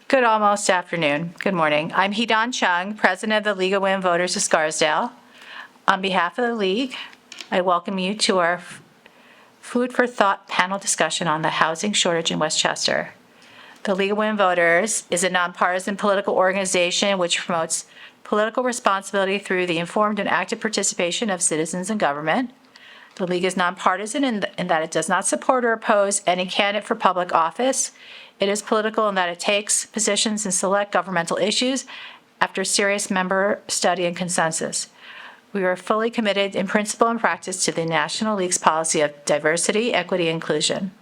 Good almost afternoon. Good morning. I'm Hee-Dan Chung, President of the League of Women Voters of Scarsdale. On behalf of the League, I welcome you to our Food for Thought panel discussion on the housing shortage in Westchester. The League of Women Voters is a nonpartisan political organization which promotes political responsibility through the informed and active participation of citizens in government. The League is nonpartisan in that it does not support or oppose any candidate for public office. It is political in that it takes positions in select governmental issues after serious member study and consensus. We are fully committed in principle and practice to the National League's policy of diversity, equity, and inclusion.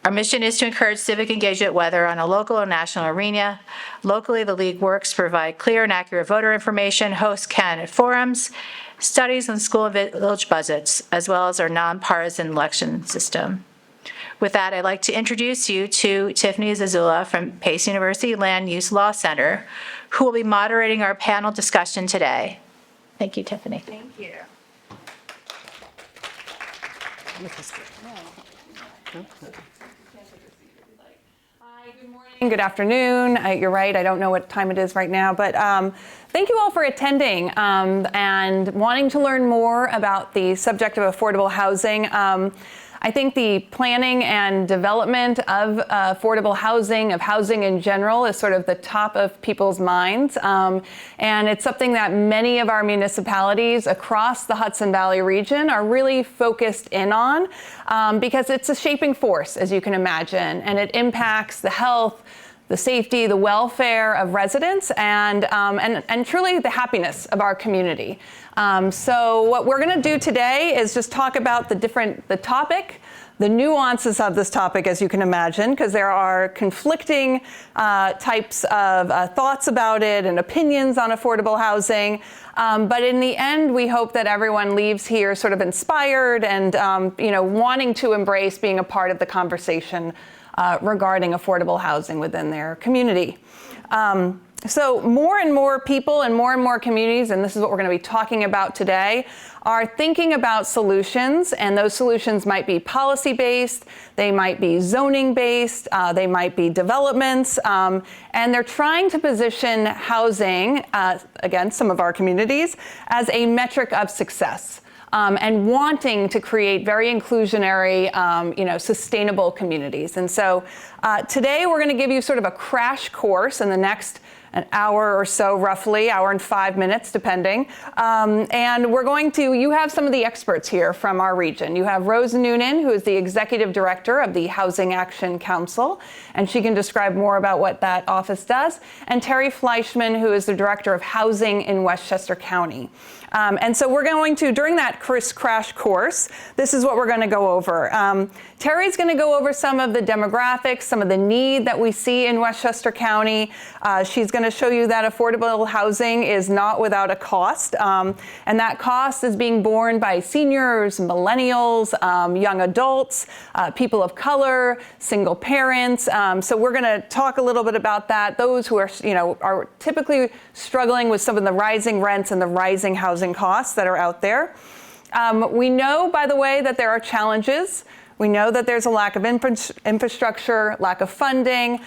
Our mission is to encourage civic engagement, whether on a local or national arena. Locally, the League works to provide clear and accurate voter information, host candidate forums, studies on school and village budgets, as well as our nonpartisan election system. With that, I'd like to introduce you to Tiffany Zazula from Pace University Land Use Law Center, who will be moderating our panel discussion today. Thank you, Tiffany. Thank you. Hi, good morning, good afternoon. You're right, I don't know what time it is right now, but thank you all for attending and wanting to learn more about the subject of affordable housing. I think the planning and development of affordable housing, of housing in general, is sort of the top of people's minds. And it's something that many of our municipalities across the Hudson Valley region are really focused in on because it's a shaping force, as you can imagine, and it impacts the health, the safety, the welfare of residents, and truly the happiness of our community. So what we're going to do today is just talk about the topic, the nuances of this topic, as you can imagine, because there are conflicting types of thoughts about it and opinions on affordable housing. But in the end, we hope that everyone leaves here sort of inspired and wanting to embrace being a part of the conversation regarding affordable housing within their community. So more and more people and more communities, and this is what we're going to be talking about today, are thinking about solutions, and those solutions might be policy-based, they might be zoning-based, they might be developments, and they're trying to position housing, again, some of our communities, as a metric of success. And wanting to create very inclusionary, sustainable communities. And so today we're going to give you sort of a crash course in the next an hour or so, roughly, hour and 5 minutes, depending. And you have some of the experts here from our region. You have Rose Noonan, who is the Executive Director of the Housing Action Council, and she can describe more about what that office does, and Terry Fleischman, who is the Director of Housing in Westchester County. And so we're going to, during that crash course, this is what we're going to go over. Terry's going to go over some of the demographics, some of the need that we see in Westchester County. She's going to show you that affordable housing is not without a cost. And that cost is being borne by seniors, millennials, young adults, people of color, single parents. So we're going to talk a little bit about that. Those who are typically struggling with some of the rising rents and the rising housing costs that are out there. We know, by the way, that there are challenges. We know that there's a lack of infrastructure, lack of funding,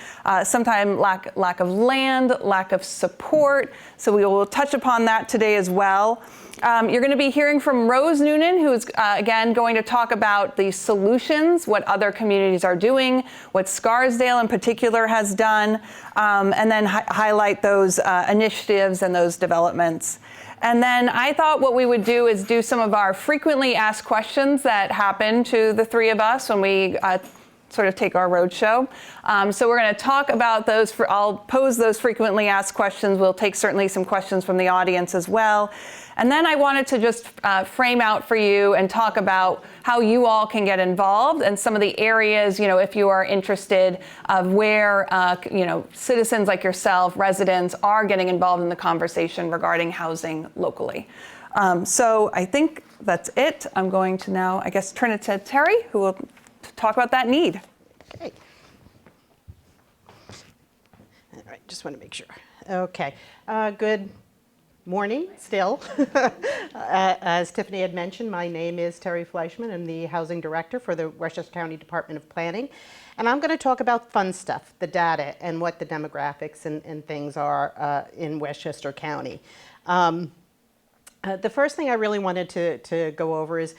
sometimes lack of land, lack of support. So we will touch upon that today as well. You're going to be hearing from Rose Noonan, who is, again, going to talk about the solutions, what other communities are doing, what Scarsdale in particular has done, and then highlight those initiatives and those developments. And then I thought what we would do is do some of our frequently asked questions that happen to the three of us when we sort of take our roadshow. So we're going to talk about those. I'll pose those frequently asked questions. We'll take certainly some questions from the audience as well. And then I wanted to just frame out for you and talk about how you all can get involved and some of the areas, if you are interested, of where, citizens like yourself, residents, are getting involved in the conversation regarding housing locally. So I think that's it. I'm going to now, I guess, turn it to Terry, who will talk about that need. Okay. All right, just want to make sure. Okay. Good morning still. As Tiffany had mentioned, my name is Terry Fleischman. I'm the Housing Director for the Westchester County Department of Planning. And I'm going to talk about fun stuff, the data, and what the demographics and things are in Westchester County. The first thing I really wanted to go over is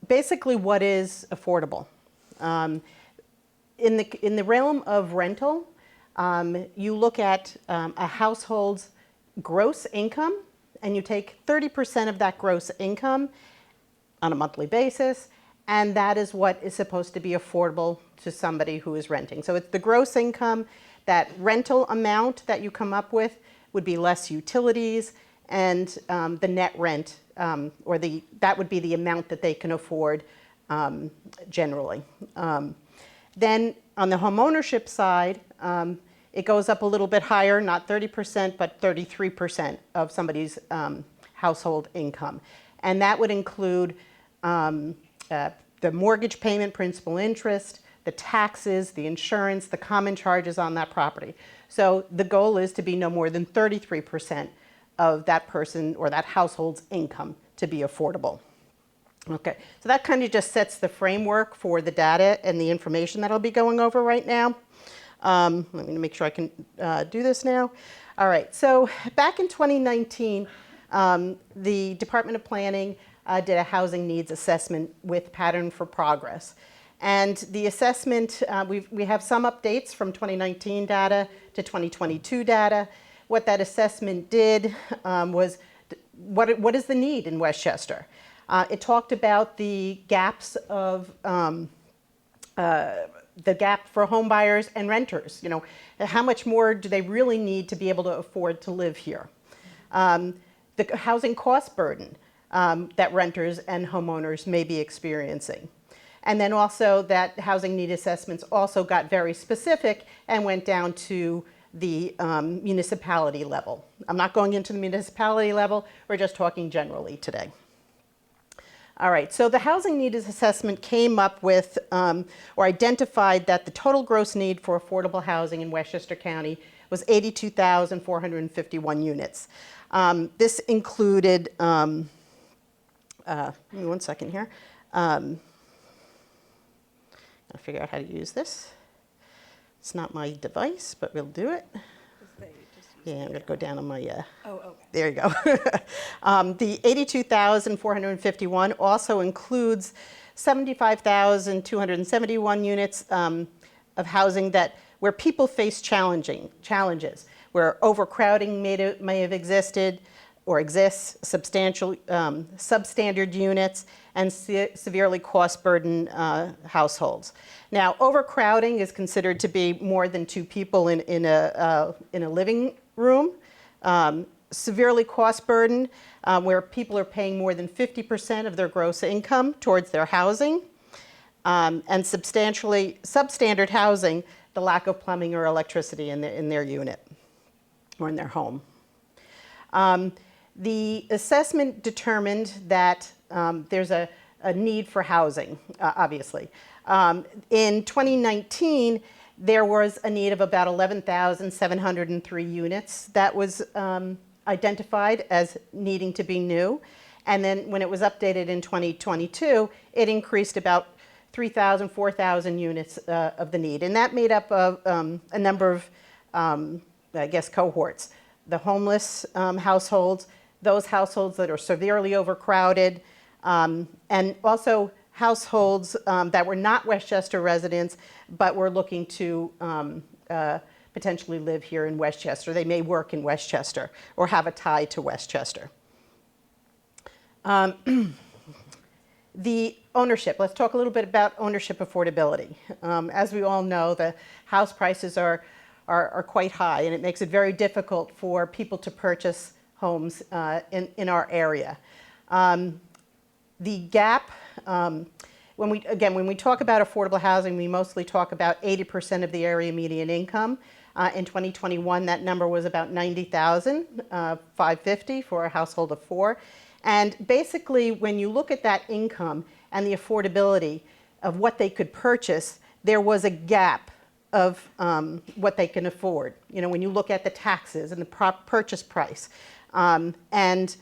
basically what is affordable. In the realm of rental, you look at a household's gross income, and you take 30% of that gross income on a monthly basis, and that is what is supposed to be affordable to somebody who is renting. So it's the gross income, that rental amount that you come up with would be less utilities, and the net rent, that would be the amount that they can afford generally. Then on the homeownership side, it goes up a little bit higher, not 30%, but 33% of somebody's household income. And that would include the mortgage payment, principal interest, the taxes, the insurance, the common charges on that property. So the goal is to be no more than 33% of that person or that household's income to be affordable. Okay, so that kind of just sets the framework for the data and the information that I'll be going over right now. Let me make sure I can do this now. All right, so back in 2019, the Department of Planning did a housing needs assessment with Pattern for Progress. And the assessment, we have some updates from 2019 data to 2022 data. What that assessment did was, what is the need in Westchester? It talked about the gaps of the gap for home buyers and renters. You know, how much more do they really need to be able to afford to live here? The housing cost burden that renters and homeowners may be experiencing. And then also that housing need assessments also got very specific and went down to the municipality level. I'm not going into the municipality level, we're just talking generally today. All right, so the housing needs assessment came up with or identified that the total gross need for affordable housing in Westchester County was 82,451 units. This included, give me 1 second here. I'll figure out how to use this. It's not my device, but we'll do it. Yeah, I'm going to go down on my, okay. There you go. The 82,451 also includes 75,271 units of housing where people face challenges, where overcrowding may have existed or exists, substantial substandard units, and severely cost-burdened households. Now, overcrowding is considered to be more than 2 people in a living room. Severely cost-burdened, where people are paying more than 50% of their gross income towards their housing, and substantially substandard housing, the lack of plumbing or electricity in their unit or in their home. The assessment determined that there's a need for housing, obviously. In 2019, there was a need of about 11,703 units that was identified as needing to be new. And then when it was updated in 2022, it increased about 3,000, 4,000 units of the need. And that made up of a number of, I guess, cohorts. The homeless households, those households that are severely overcrowded, and also households that were not Westchester residents, but were looking to potentially live here in Westchester. They may work in Westchester or have a tie to Westchester. The ownership, let's talk a little bit about ownership affordability. As we all know, the house prices are quite high, and it makes it very difficult for people to purchase homes in our area. The gap, when we talk about affordable housing, we mostly talk about 80% of the area median income. In 2021, that number was about 90,550 for a household of 4. And basically, when you look at that income and the affordability of what they could purchase, there was a gap of what they can afford. You know, when you look at the taxes and the purchase price, And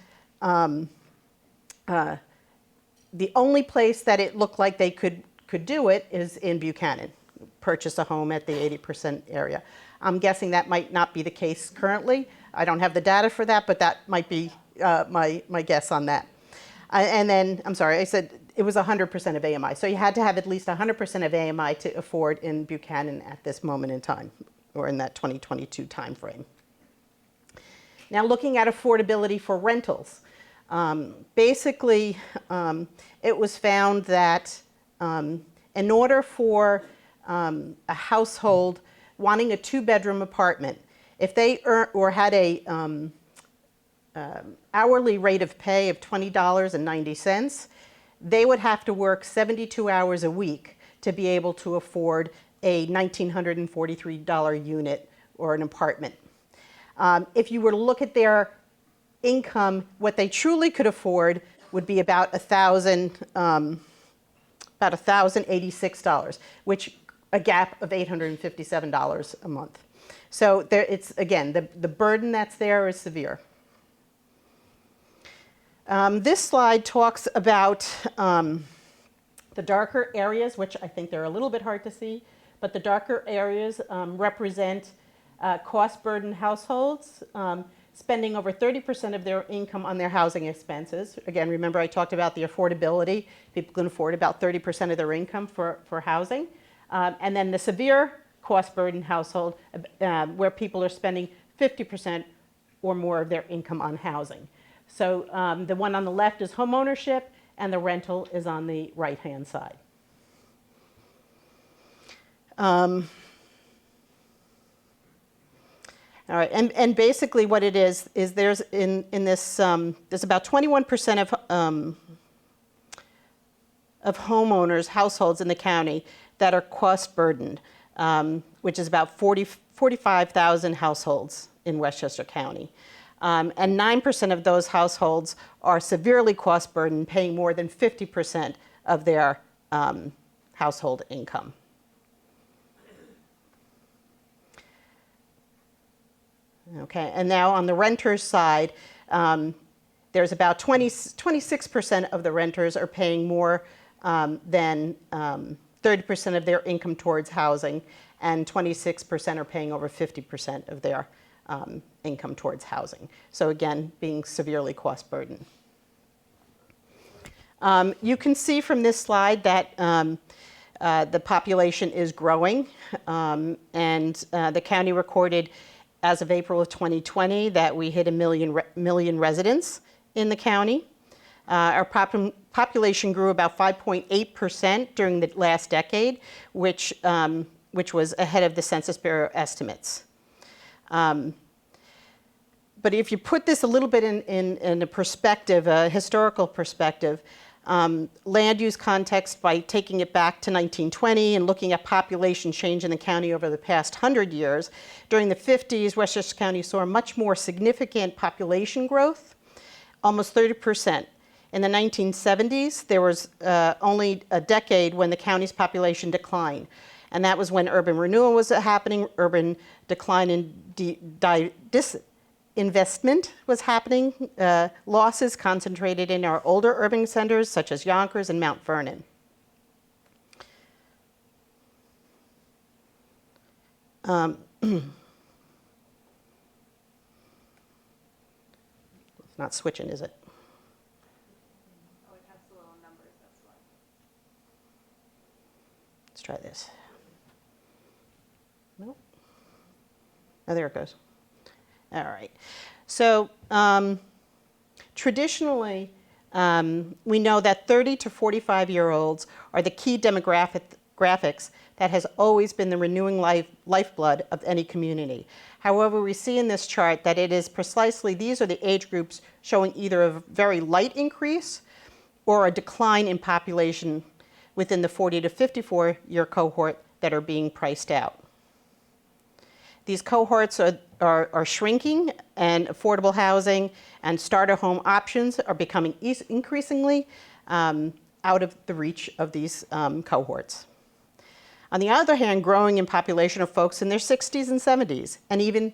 the only place that it looked like they could do it is in Buchanan, purchase a home at the 80% area. I'm guessing that might not be the case currently. I don't have the data for that, but that might be my guess on that. And then, I'm sorry, I said it was 100% of AMI. So you had to have at least 100% of AMI to afford in Buchanan at this moment in time, or in that 2022 timeframe. Now looking at affordability for rentals. Basically, it was found that in order for a household wanting a 2-bedroom apartment, if they earn or had a hourly rate of pay of $20.90, they would have to work 72 hours a week to be able to afford a $1,943 unit or an apartment. If you were to look at their income, what they truly could afford would be about $1,086, which a gap of $857 a month. So there, it's again, the burden that's there is severe. This slide talks about the darker areas, which I think they're a little bit hard to see, but the darker areas represent cost-burdened households spending over 30% of their income on their housing expenses. Again, remember I talked about the affordability. People can afford about 30% of their income for housing. And then the severe cost-burdened household where people are spending 50% or more of their income on housing. So the one on the left is home ownership, and the rental is on the right-hand side. All right, and basically what it is there's in this there's about 21% of homeowners, households in the county that are cost burdened, which is about 45,000 households in Westchester County. And 9% of those households are severely cost burdened, paying more than 50% of their household income. Okay, and now on the renters side, there's about 26% of the renters are paying more than 30% of their income towards housing, and 26% are paying over 50% of their income towards housing. So again, being severely cost burdened. You can see from this slide that the population is growing, and the county recorded as of April of 2020 that we hit a million residents in the county. Our population grew about 5.8% during the last decade, which was ahead of the Census Bureau estimates. But if you put this a little bit in a perspective, a historical perspective, land use context by taking it back to 1920 and looking at population change in the county over the past 100 years, during the 50s, Westchester County saw much more significant population growth, almost 30%. In the 1970s, there was only a decade when the county's population declined. And that was when urban renewal was happening, urban decline and disinvestment was happening, losses concentrated in our older urban centers such as Yonkers and Mount Vernon. It's not switching, is it? Oh, it has the little numbers, that's why. Let's try this. No? Oh, there it goes. All right. So traditionally, we know that 30 to 45-year-olds are the key demographics that has always been the renewing lifeblood of any community. However, we see in this chart that it is precisely these are the age groups showing either a very light increase or a decline in population within the 40 to 54-year cohort that are being priced out. These cohorts are shrinking, and affordable housing and starter home options are becoming increasingly out of the reach of these cohorts. On the other hand, growing in population are folks in their 60s and 70s, and even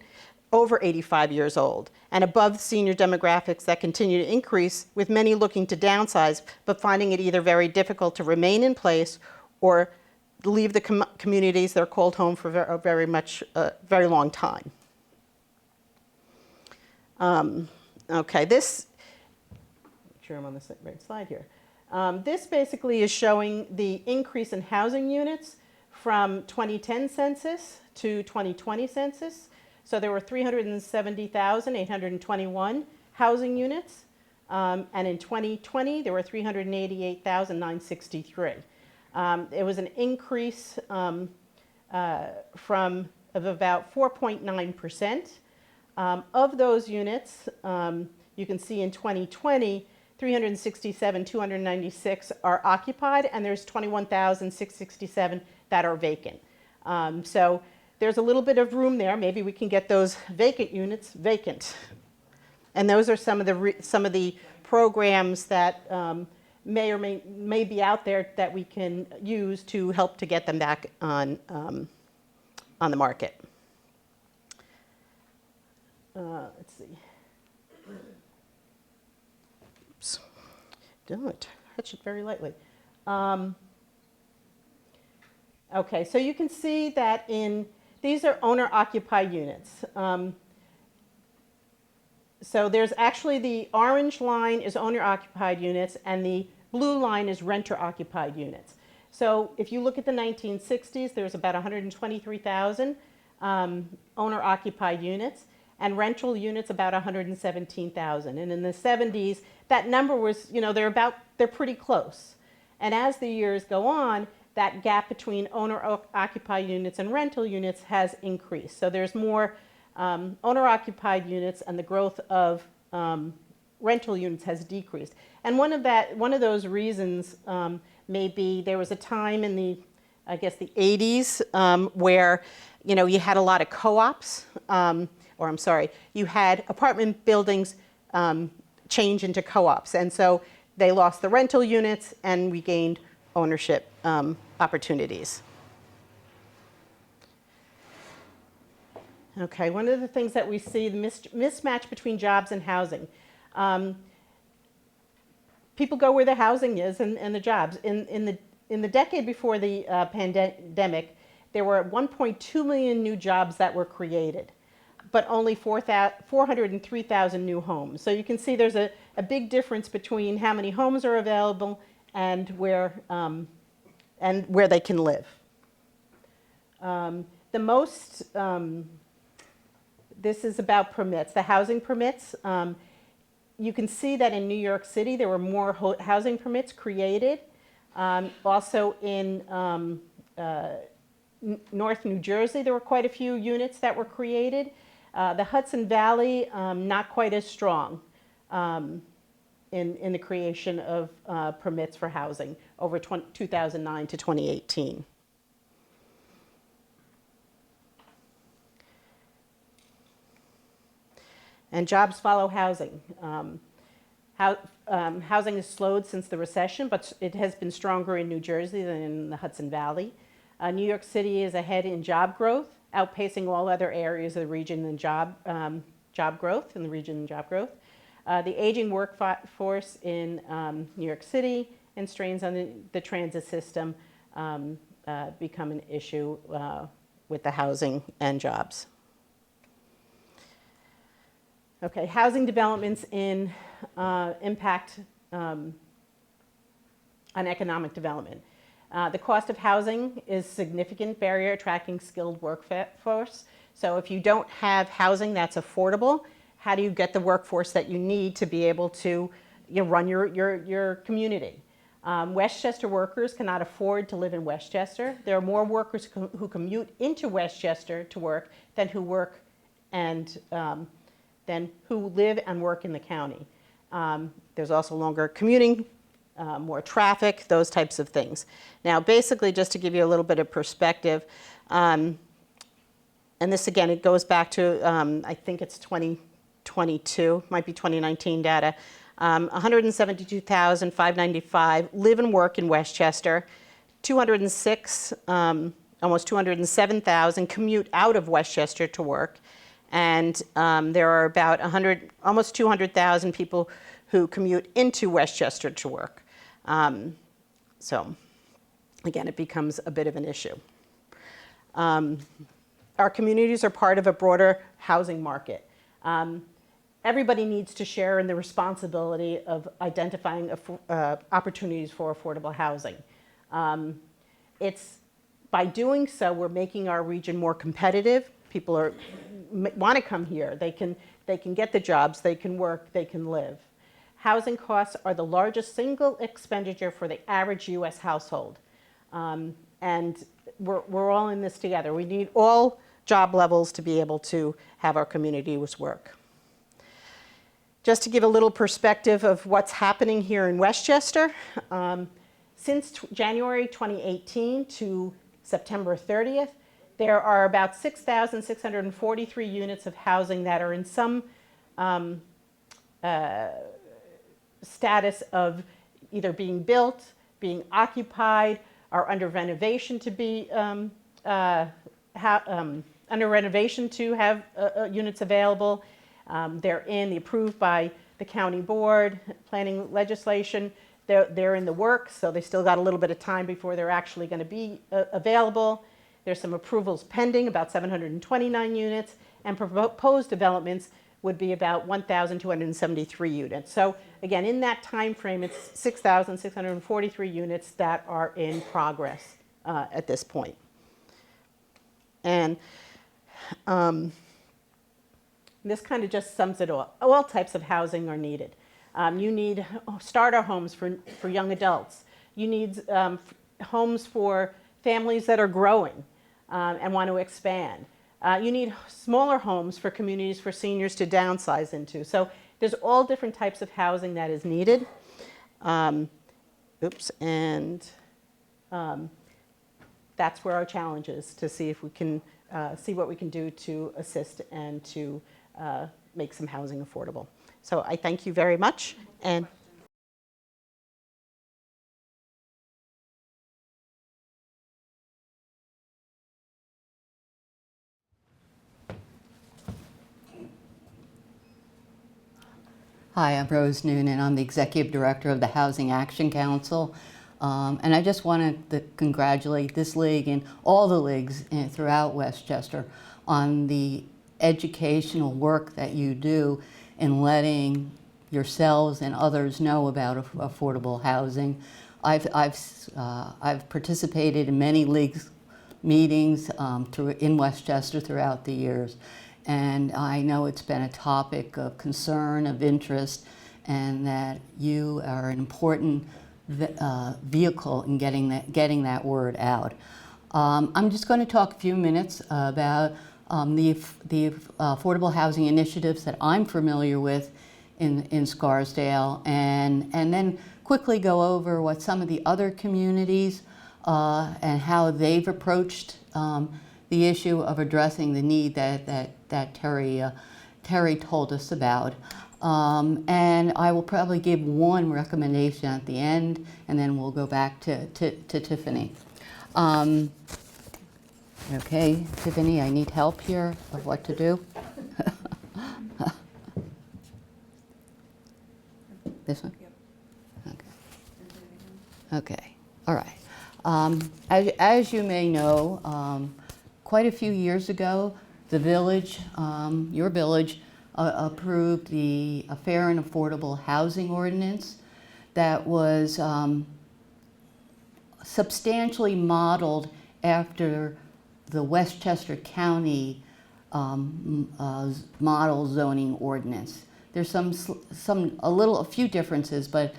over 85 years old, and above senior demographics that continue to increase, with many looking to downsize, but finding it either very difficult to remain in place or leave the communities they're called home for a very long time. Okay, this, make sure I'm on the right slide here. This basically is showing the increase in housing units from 2010 census to 2020 census. So there were 370,821 housing units, and in 2020 there were 388,963. It was an increase of about 4.9%. Of those units, you can see in 2020, 367,296 are occupied, and there's 21,667 that are vacant. So there's a little bit of room there. Maybe we can get those vacant units vacant. And those are some of the programs that may or may be out there that we can use to help to get them back on the market. Let's see. Oops. Don't touch it very lightly. Okay, so you can see that these are owner-occupied units. So there's actually the orange line is owner-occupied units, and the blue line is renter-occupied units. So if you look at the 1960s, there's about 123,000 owner-occupied units, and rental units about 117,000. And in the 70s, that number was, they're pretty close. And as the years go on, that gap between owner-occupied units and rental units has increased. So there's more owner-occupied units, and the growth of rental units has decreased. And one of those reasons may be there was a time in the 80s where, you had a lot of co-ops, you had apartment buildings change into co-ops. And so they lost the rental units, and we gained ownership opportunities. Okay, one of the things that we see, the mismatch between jobs and housing. People go where the housing is and the jobs. In the decade before the pandemic, there were 1.2 million new jobs that were created, but only 403,000 new homes. So you can see there's a big difference between how many homes are available and where they can live. This is about permits, the housing permits. You can see that in New York City, there were more housing permits created. Also in North New Jersey, there were quite a few units that were created. The Hudson Valley, not quite as strong in the creation of permits for housing over 2009 to 2018. And jobs follow housing. Housing has slowed since the recession, but it has been stronger in New Jersey than in the Hudson Valley. New York City is ahead in job growth, outpacing all other areas of the region in job growth. The aging workforce in New York City and strains on the transit system become an issue with the housing and jobs. Okay, housing developments impact on economic development. The cost of housing is a significant barrier attracting skilled workforce. So if you don't have housing that's affordable, how do you get the workforce that you need to be able to run your community? Westchester workers cannot afford to live in Westchester. There are more workers who commute into Westchester to work than who work and than who live and work in the county. There's also longer commuting, more traffic, those types of things. Now, basically, just to give you a little bit of perspective, and this again, it goes back to, I think it's 2022, might be 2019 data, 172,595 live and work in Westchester, 206, almost 207,000 commute out of Westchester to work, And there are about 100, almost 200,000 people who commute into Westchester to work. So again, it becomes a bit of an issue. Our communities are part of a broader housing market. Everybody needs to share in the responsibility of identifying opportunities for affordable housing. By doing so, we're making our region more competitive. People want to come here. They can get the jobs, they can work, they can live. Housing costs are the largest single expenditure for the average U.S. household. And we're all in this together. We need all job levels to be able to have our communities work. Just to give a little perspective of what's happening here in Westchester, since January 2018 to September 30th, there are about 6,643 units of housing that are in some status of either being built, being occupied, are under renovation to be under renovation to have units available. They're approved by the county board, planning legislation. They're in the works, so they still got a little bit of time before they're actually going to be available. There's some approvals pending, about 729 units, and proposed developments would be about 1,273 units. So again, in that time frame, it's 6,643 units that are in progress at this point. And this kind of just sums it all. All types of housing are needed. You need starter homes for young adults. You need homes for families that are growing and want to expand. You need smaller homes for communities for seniors to downsize into. So there's all different types of housing that is needed. That's where our challenge is, to see if we can see what we can do to assist and to make some housing affordable. So I thank you very much. And hi, I'm Rose Noonan. I'm the Executive Director of the Housing Action Council. And I just wanted to congratulate this league and all the leagues throughout Westchester on the educational work that you do in letting yourselves and others know about affordable housing. I've participated in many leagues meetings in Westchester throughout the years, and I know it's been a topic of concern, of interest, and that you are an important vehicle in getting that word out. I'm just going to talk a few minutes about the affordable housing initiatives that I'm familiar with in Scarsdale, and then quickly go over what some of the other communities and how they've approached the issue of addressing the need that Terry told us about. And I will probably give one recommendation at the end, and then we'll go back to Tiffany. Okay, Tiffany, I need help here of what to do. This one? Okay. Okay, all right. As you may know, quite a few years ago, the village, your village, approved a fair and affordable housing ordinance that was substantially modeled after the Westchester County model zoning ordinance. There's a few differences, but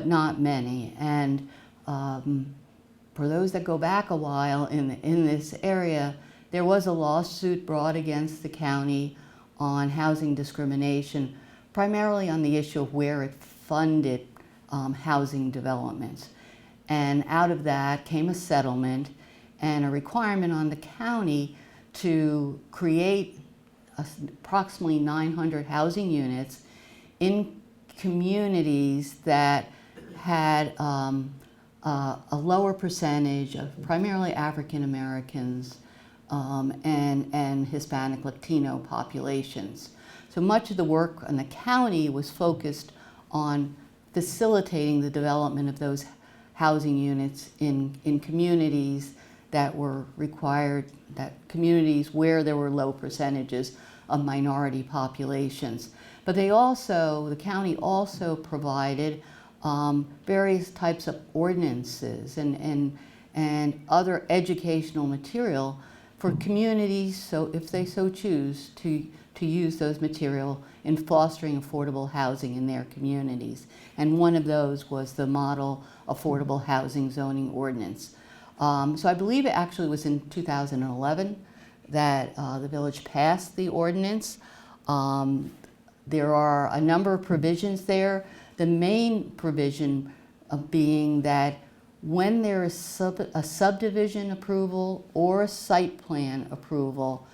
not many. And for those that go back a while in this area, there was a lawsuit brought against the county on housing discrimination, primarily on the issue of where it funded housing developments. And out of that came a settlement and a requirement on the county to create approximately 900 housing units in communities that had a lower percentage of primarily African Americans and Hispanic Latino populations. So much of the work in the county was focused on facilitating the development of those housing units in communities that were required, that communities where there were low percentages of minority populations. But they also, the county also provided various types of ordinances and other educational material for communities, so if they so choose, to use those material in fostering affordable housing in their communities. And one of those was the Model Affordable Housing Zoning Ordinance. So I believe it actually was in 2011 that the village passed the ordinance. There are a number of provisions there. The main provision being that when there is a subdivision approval or a site plan approval,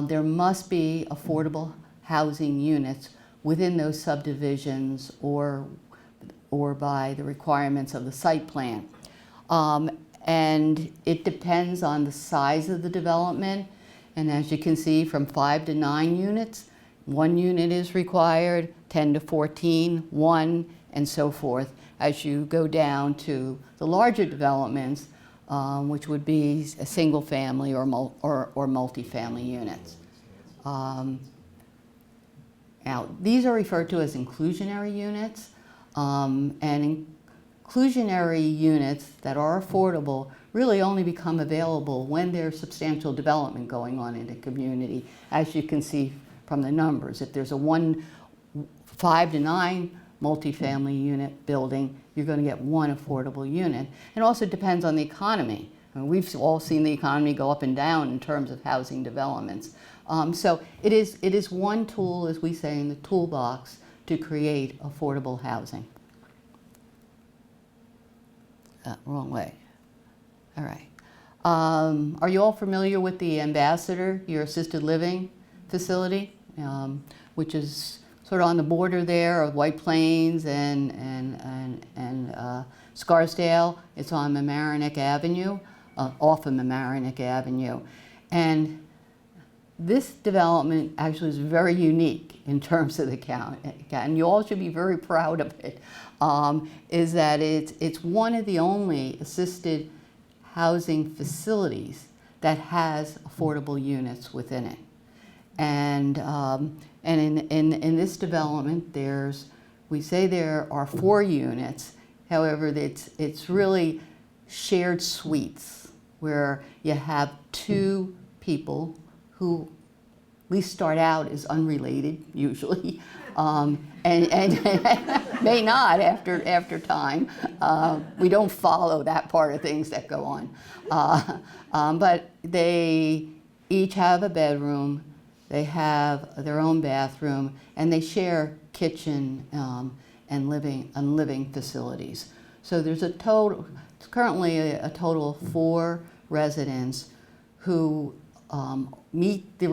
there must be affordable housing units within those subdivisions or by the requirements of the site plan. And it depends on the size of the development. And as you can see, from 5 to 9 units, 1 unit is required, 10 to 14, 1, and so forth, as you go down to the larger developments, which would be a single family or multi-family units. Now, these are referred to as inclusionary units, and inclusionary units that are affordable really only become available when there's substantial development going on in the community, as you can see from the numbers. If there's a 5 to 9 multifamily unit building, you're going to get 1 affordable unit. It also depends on the economy. I mean, we've all seen the economy go up and down in terms of housing developments. So it is one tool, as we say, in the toolbox to create affordable housing. Wrong way. All right. Are you all familiar with the Ambassador, your assisted living facility, which is sort of on the border there of White Plains and Scarsdale? It's on Mamaroneck Avenue, off of Mamaroneck Avenue. And this development actually is very unique in terms of the county, and you all should be very proud of it, is that it's one of the only assisted housing facilities that has affordable units within it. And in this development, we say there are 4 units. However, it's really shared suites where you have 2 people who at least start out as unrelated, usually, and may not after time. We don't follow that part of things that go on. But they each have a bedroom, they have their own bathroom, and they share kitchen and living facilities. So there's currently a total of 4 residents who meet the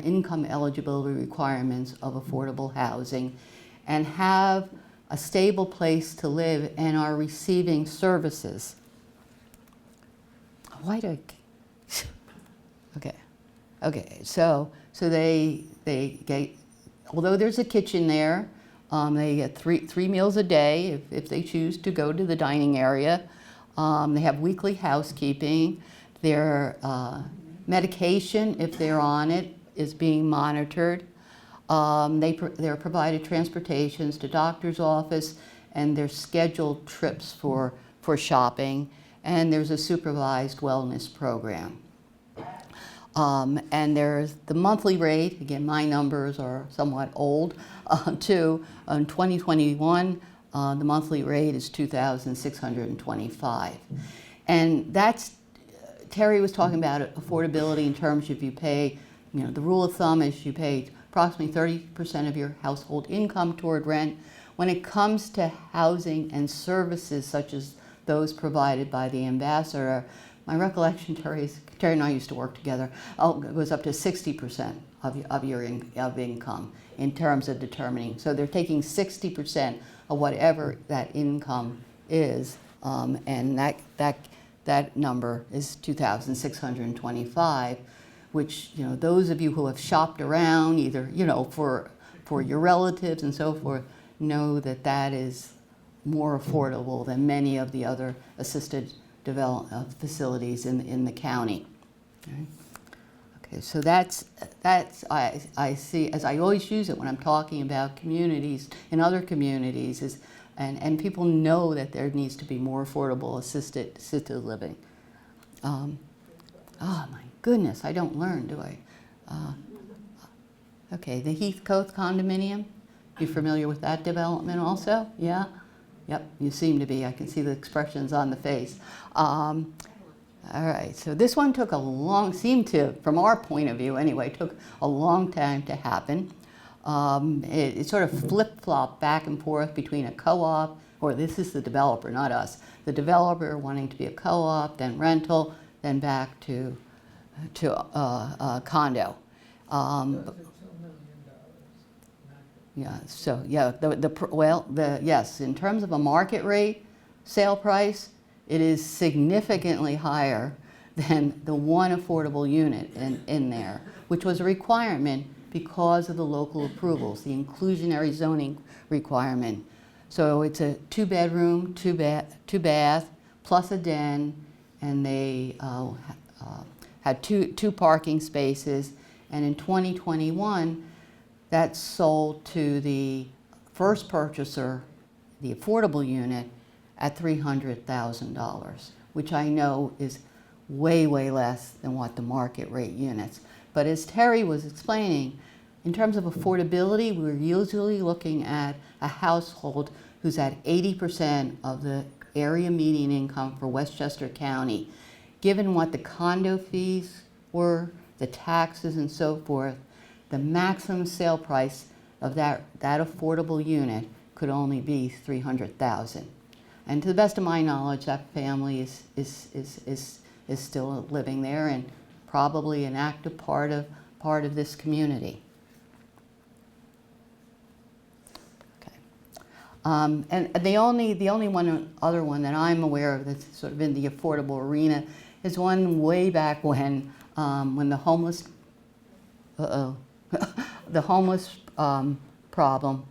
income eligibility requirements of affordable housing and have a stable place to live and are receiving services. Why do I... Okay, so they get, although there's a kitchen there, they get three meals a day if they choose to go to the dining area. They have weekly housekeeping. Their medication, if they're on it, is being monitored. They're provided transportations to doctor's office, and there's scheduled trips for shopping, and there's a supervised wellness program. And there's the monthly rate. Again, my numbers are somewhat old, too. In 2021, the monthly rate is $2,625. And that's, Terry was talking about affordability in terms of you pay, the rule of thumb is you pay approximately 30% of your household income toward rent. When it comes to housing and services such as those provided by the Ambassador, my recollection, Terry and I used to work together, it was up to 60% of income in terms of determining. So they're taking 60% of whatever that income is, and that that number is 2,625, which, you know, those of you who have shopped around, either, you know, for your relatives and so forth, know that that is more affordable than many of the other assisted development facilities in the county. Okay. Okay, so that's I see, as I always use it when I'm talking about communities in other communities, is and people know that there needs to be more affordable assisted living. Oh my goodness, I don't learn, do I? Okay, the Heathcote condominium. You familiar with that development also? Yeah? Yep, you seem to be. I can see the expressions on the face. All right, so this one took seemed to, from our point of view anyway, took a long time to happen. It sort of flip-flopped back and forth between a co-op, or this is the developer, not us, the developer wanting to be a co-op, then rental, then back to condo. Yeah, so yeah, yes, in terms of a market rate sale price, it is significantly higher than the one affordable unit in there, which was a requirement because of the local approvals, the inclusionary zoning requirement. So it's a 2-bedroom, 2-bath, plus a den, and they had two parking spaces. And in 2021, that sold to the first purchaser, the affordable unit, at $300,000, which I know is way, way less than what the market rate units. But as Terry was explaining, in terms of affordability, we're usually looking at a household who's at 80% of the area median income for Westchester County. Given what the condo fees were, the taxes and so forth, the maximum sale price of that affordable unit could only be $300,000. And to the best of my knowledge, that family is still living there and probably an active part of this community. Okay. And the only other one that I'm aware of that's sort of in the affordable arena is one way back when the homeless the homeless problem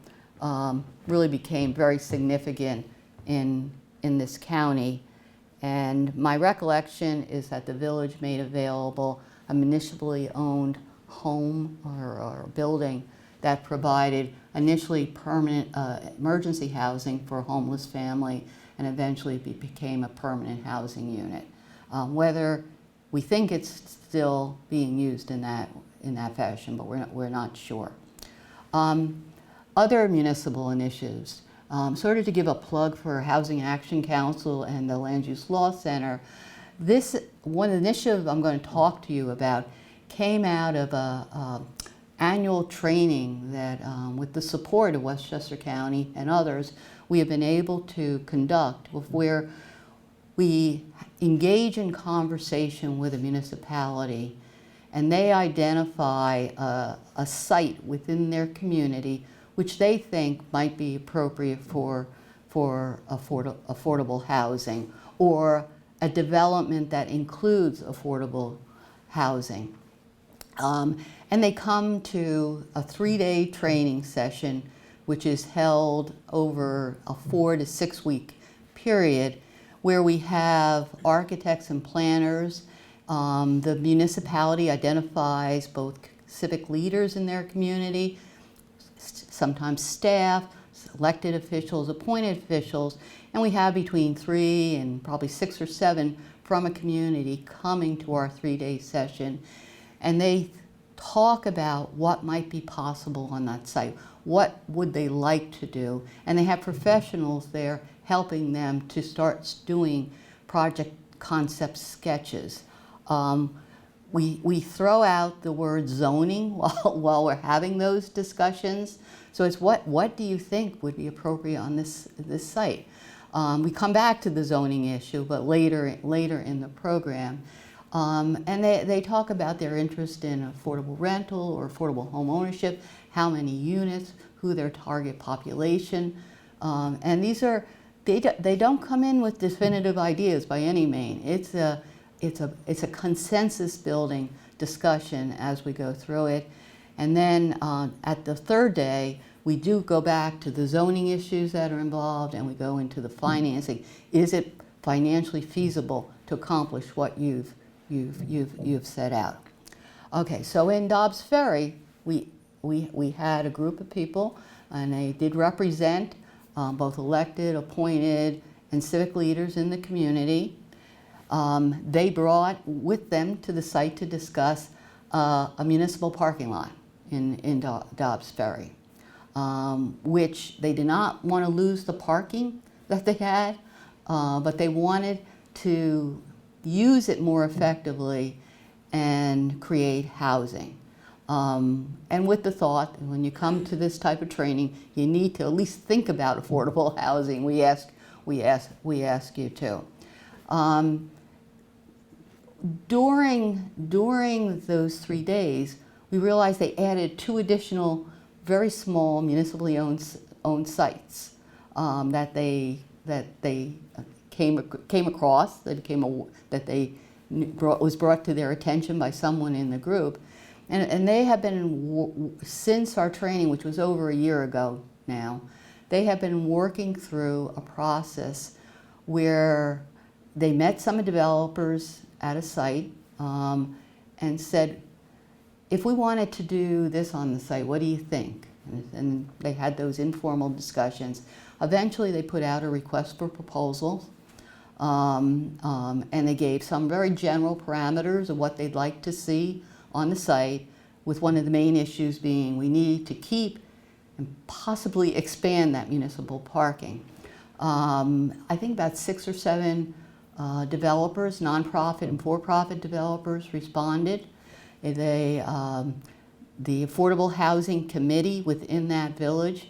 really became very significant in this county. And my recollection is that the village made available a municipally owned home or building that provided initially permanent emergency housing for a homeless family, and eventually became a permanent housing unit. Whether we think it's still being used in that fashion, but we're not sure. Other municipal initiatives, sort of to give a plug for Housing Action Council and the Land Use Law Center. This one initiative I'm going to talk to you about came out of a annual training that, with the support of Westchester County and others, we have been able to conduct, where we engage in conversation with a municipality, and they identify a site within their community which they think might be appropriate for affordable housing, or a development that includes affordable housing. And they come to a 3-day training session, which is held over a 4 to 6 week period, where we have architects and planners. The municipality identifies both civic leaders in their community, sometimes staff, elected officials, appointed officials, and we have between 3 and probably 6 or 7 from a community coming to our 3-day session. And they talk about what might be possible on that site, what would they like to do, and they have professionals there helping them to start doing project concept sketches. We throw out the word zoning while we're having those discussions. So it's what do you think would be appropriate on this site? We come back to the zoning issue, but later in the program. And they talk about their interest in affordable rental or affordable home ownership, how many units, who their target population. And these are they don't come in with definitive ideas by any means. It's a consensus building discussion as we go through it. And then at the third day, we do go back to the zoning issues that are involved, and we go into the financing. Is it financially feasible to accomplish what you've set out? Okay, so in Dobbs Ferry, we had a group of people, and they did represent both elected, appointed, and civic leaders in the community. They brought with them to the site to discuss a municipal parking lot in Dobbs Ferry, which they did not want to lose the parking that they had, but they wanted to use it more effectively and create housing. And with the thought that when you come to this type of training, you need to at least think about affordable housing. We ask you to. During those 3 days, we realized they added 2 additional very small municipally owned sites that they came across, that was brought to their attention by someone in the group. And they have been, since our training, which was over a year ago now, they have been working through a process where they met some developers at a site and said, if we wanted to do this on the site, what do you think? And they had those informal discussions. Eventually they put out a request for proposals, and they gave some very general parameters of what they'd like to see on the site, with one of the main issues being we need to keep and possibly expand that municipal parking. I think about 6 or 7 developers, nonprofit and for-profit developers, responded. The Affordable Housing Committee within that village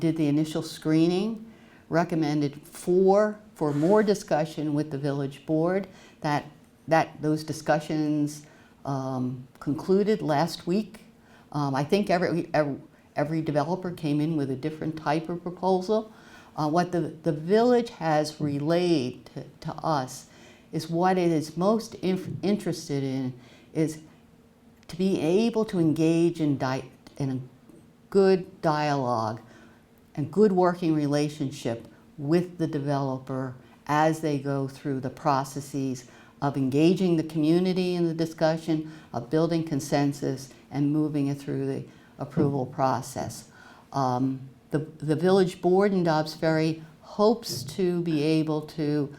did the initial screening, recommended for more discussion with the village board. Those discussions concluded last week. I think every developer came in with a different type of proposal. What the village has relayed to us is what it is most interested in is to be able to engage in a good dialogue and good working relationship with the developer as they go through the processes of engaging the community in the discussion, of building consensus, and moving it through the approval process. The village board in Dobbs Ferry hopes to be able to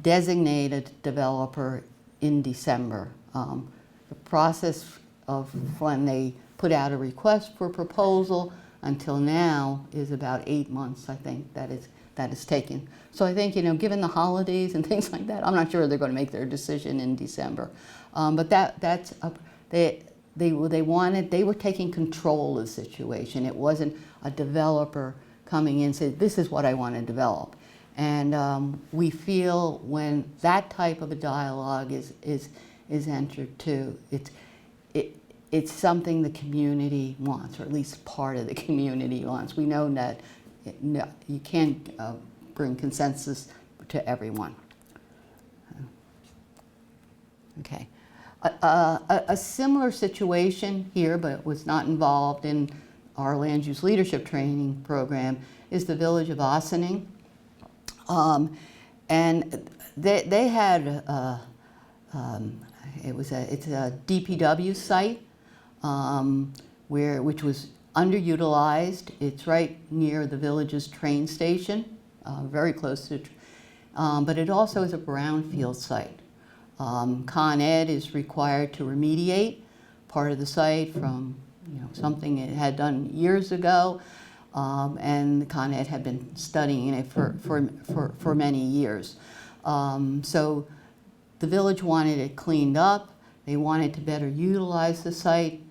designate a developer in December. The process of when they put out a request for proposal until now is about 8 months, I think, that is taken. So I think, given the holidays and things like that, I'm not sure they're going to make their decision in December. But they were taking control of the situation. It wasn't a developer coming in and saying, this is what I want to develop. And we feel when that type of a dialogue is entered too, it's something the community wants, or at least part of the community wants. We know that you can't bring consensus to everyone. Okay. A similar situation here, but was not involved in our land use leadership training program, is the village of Ossining. And they had, it's a DPW site which was underutilized. It's right near the village's train station, very close to, but it also is a brownfield site. Con Ed is required to remediate part of the site from something it had done years ago, and Con Ed had been studying it for many years. So the village wanted it cleaned up. They wanted to better utilize the site.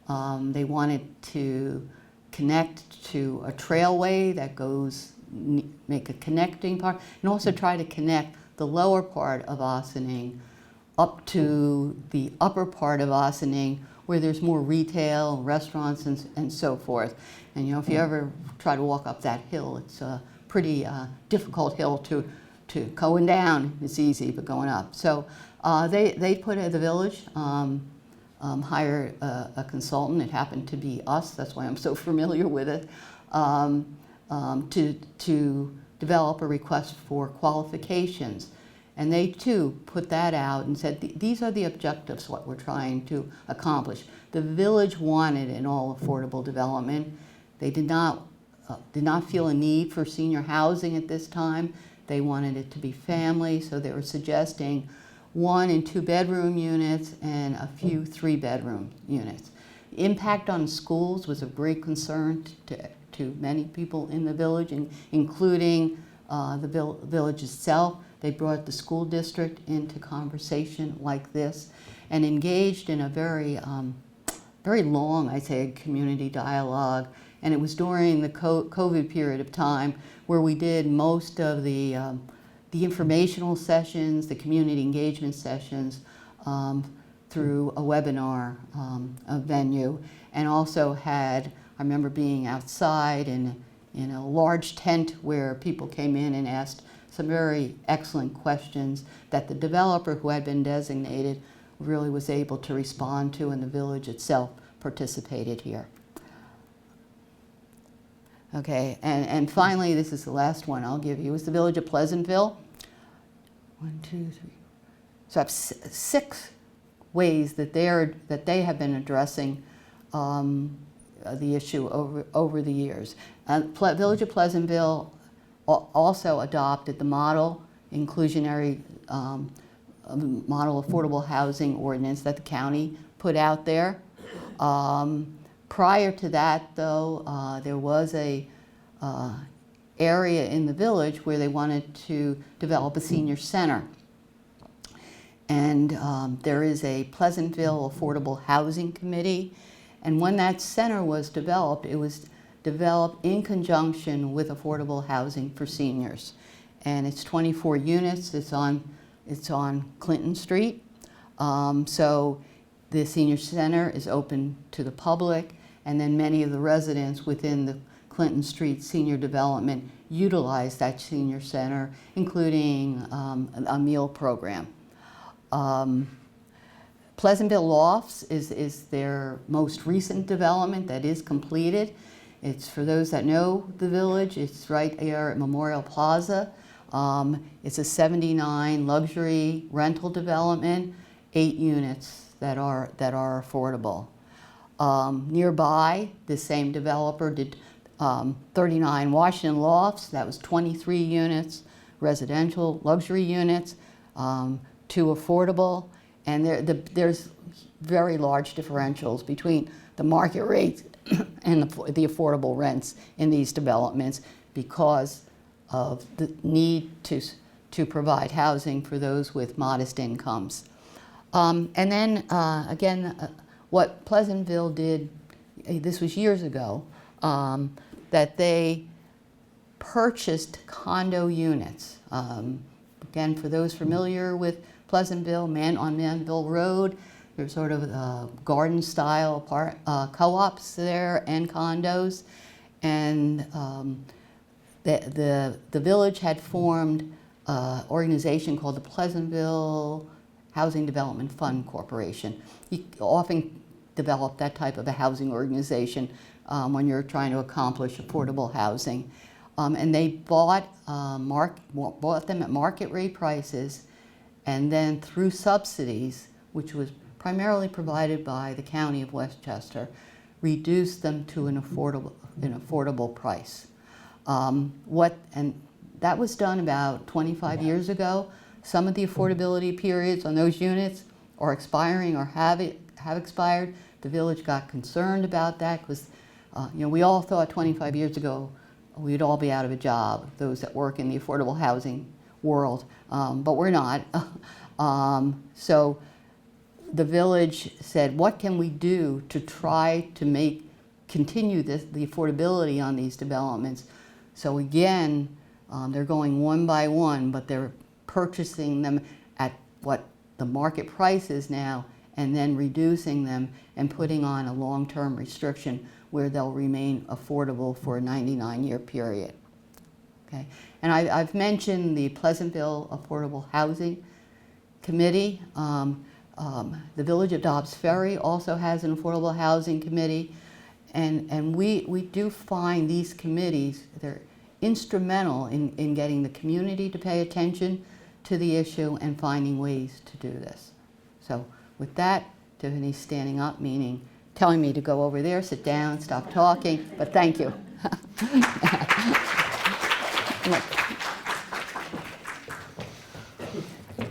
They wanted to connect to a trailway that goes, make a connecting part, and also try to connect the lower part of Ossining up to the upper part of Ossining, where there's more retail, restaurants, and so forth. And if you ever try to walk up that hill, it's pretty difficult hill to going down is easy, but going up. So they put the village hired a consultant. It happened to be us. That's why I'm so familiar with it. To develop a request for qualifications. And they too put that out and said, these are the objectives, what we're trying to accomplish. The village wanted an all affordable development. They did not feel a need for senior housing at this time. They wanted it to be family, so they were suggesting 1 and 2 bedroom units and a few 3-bedroom units. The impact on schools was of great concern to many people in the village, including the village itself. They brought the school district into conversation like this and engaged in a very long, I'd say, community dialogue. And it was during the COVID period of time where we did most of the informational sessions, the community engagement sessions through a webinar venue, and also had, I remember being outside in a large tent where people came in and asked some very excellent questions that the developer who had been designated really was able to respond to, and the village itself participated here. Okay, and finally, this is the last one I'll give you, is the village of Pleasantville. 1, 2, 3. So I have 6 ways that they have been addressing the issue over the years. Village of Pleasantville also adopted the model inclusionary model affordable housing ordinance that the county put out there. Prior to that, though, there was a area in the village where they wanted to develop a senior center. And there is a Pleasantville Affordable Housing Committee. And when that center was developed, it was developed in conjunction with affordable housing for seniors. And it's 24 units. It's on Clinton Street. So the senior center is open to the public, and then many of the residents within the Clinton Street senior development utilize that senior center, including a meal program. Pleasantville Lofts is their most recent development that is completed. It's, for those that know the village, it's right there at Memorial Plaza. It's a 79 luxury rental development, 8 units that are affordable. Nearby, the same developer did 39 Washington Lofts. That was 23 units, residential luxury units, 2 affordable. And there's very large differentials between the market rates and the affordable rents in these developments because of the need to provide housing for those with modest incomes. And then again, what Pleasantville did, this was years ago, that they purchased condo units. Again, for those familiar with Pleasantville, on Manville Road, there's sort of garden-style co-ops there and condos, and the village had formed an organization called the Pleasantville Housing Development Fund Corporation. You often develop that type of a housing organization when you're trying to accomplish affordable housing, and they bought them at market rate prices, and then through subsidies, which was primarily provided by the County of Westchester, reduced them to an affordable price. And that was done about 25 years ago. Some of the affordability periods on those units are expiring or have expired. The village got concerned about that because we all thought 25 years ago we'd all be out of a job, those that work in the affordable housing world, but we're not. So the village said, what can we do to try to continue the affordability on these developments? So again, they're going one by one, but they're purchasing them at what the market price is now, and then reducing them and putting on a long-term restriction where they'll remain affordable for a 99-year period. Okay, and I've mentioned the Pleasantville Affordable Housing Committee. The Village of Dobbs Ferry also has an affordable housing committee, and we do find these committees, they're instrumental in getting the community to pay attention to the issue and finding ways to do this. So with that, Tiffany's standing up, meaning telling me to go over there, sit down, stop talking, but thank you.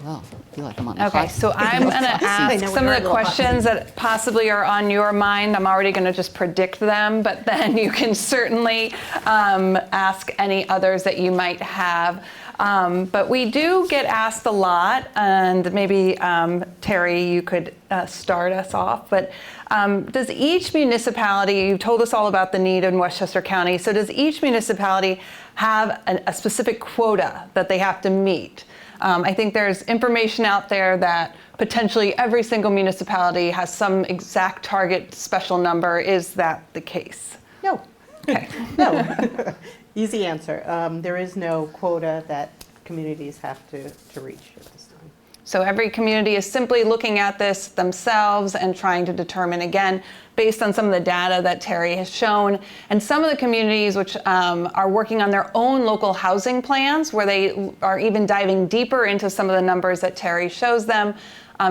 Well, I feel like I'm on a Okay, hot so I'm going to ask know some we're of the a little hot questions that possibly are on your mind. I'm already going to just predict them, but then you can certainly ask any others that you might have. But we do get asked a lot, and maybe Terry, you could start us off. But does each municipality, you told us all about the need in Westchester County, so does each municipality have a specific quota that they have to meet? I think there's information out there that potentially every single municipality has some exact target special number. Is that the case? No. Okay. No. Easy answer. There is no quota that communities have to reach at this time. So every community is simply looking at this themselves and trying to determine, again, based on some of the data that Terry has shown, and some of the communities which are working on their own local housing plans, where they are even diving deeper into some of the numbers that Terry shows them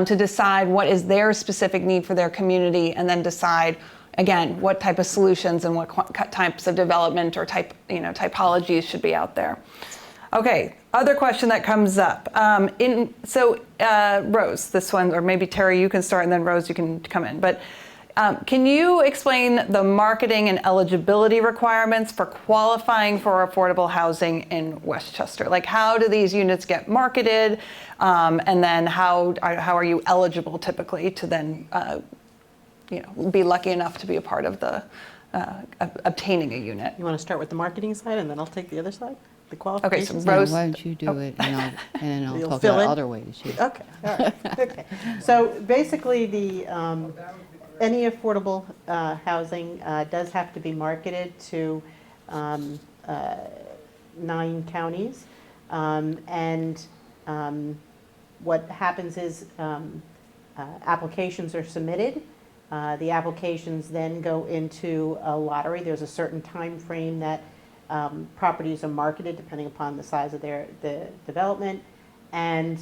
to decide what is their specific need for their community, and then decide, again, what type of solutions and what types of development or typologies should be out there. Okay, other question that comes up. Rose, this one, or maybe Terry, you can start, and then Rose, you can come in. But can you explain the marketing and eligibility requirements for qualifying for affordable housing in Westchester? Like, how do these units get marketed? And then how are you eligible typically to then be lucky enough to be a part of the obtaining a unit? You want to start with the marketing side, and then I'll take the other side? The Okay, qualifications? so Rose. Why don't you do it, and then I'll You'll talk fill about in? other ways. Yeah. Okay, all right, okay. So basically, any affordable housing does have to be marketed to 9 counties. And what happens is applications are submitted. The applications then go into a lottery. There's a certain time frame that properties are marketed depending upon the size of the development, and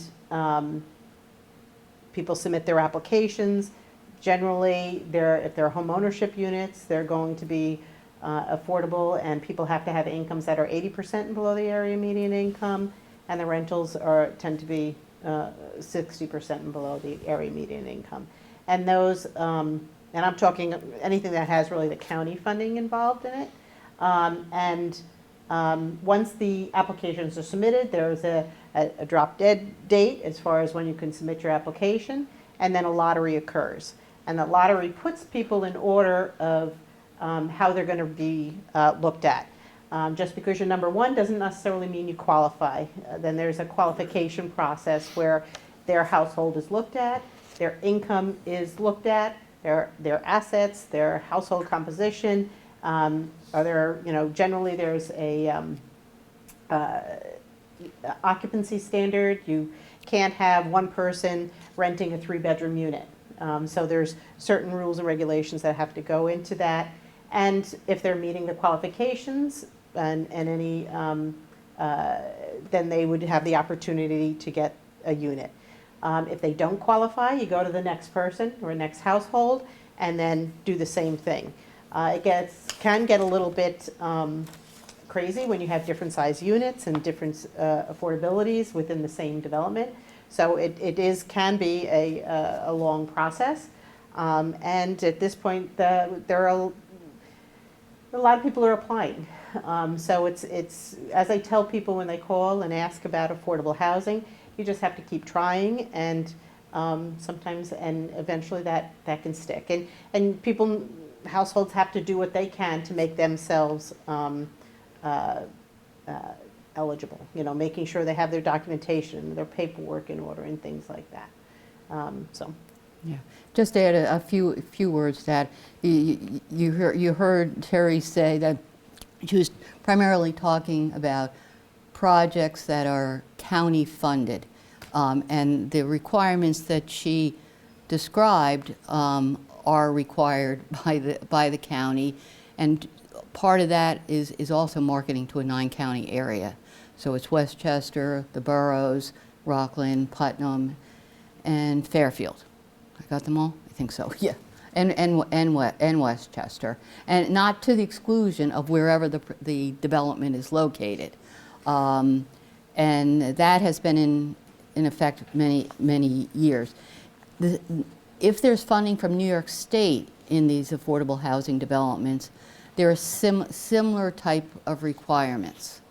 people submit their applications. Generally, if they're home ownership units, they're going to be affordable, and people have to have incomes that are 80% below the area median income, and the rentals tend to be 60% and below the area median income. And those, and I'm talking anything that has really the county funding involved in it. Once the applications are submitted, there's a drop dead date as far as when you can submit your application, and then a lottery occurs. And the lottery puts people in order of how they're going to be looked at. Just because you're number one doesn't necessarily mean you qualify. Then there's a qualification process where their household is looked at, their income is looked at, their assets, their household composition. Generally there's a occupancy standard. You can't have one person renting a 3-bedroom unit. So there's certain rules and regulations that have to go into that. And if they're meeting the qualifications and any, then they would have the opportunity to get a unit. If they don't qualify, you go to the next person or next household and then do the same thing. It can get a little bit crazy when you have different size units and different affordabilities within the same development. So it can be a long process. And at this point, there are a lot of people are applying. So it's as I tell people when they call and ask about affordable housing, you just have to keep trying, and sometimes and eventually that can stick. And households have to do what they can to make themselves eligible. Making sure they have their documentation, their paperwork in order, and things like that. Yeah, just to add a few words to that. You heard Terry say that she was primarily talking about projects that are county funded. And the requirements that she described are required by the county. And part of that is also marketing to a 9-county area. So it's Westchester, the boroughs, Rockland, Putnam, and Fairfield. I got them all? I think so, yeah. And Westchester. And not to the exclusion of wherever the development is located. And that has been in effect many years. If there's funding from New York State in these affordable housing developments, there are similar type of requirements.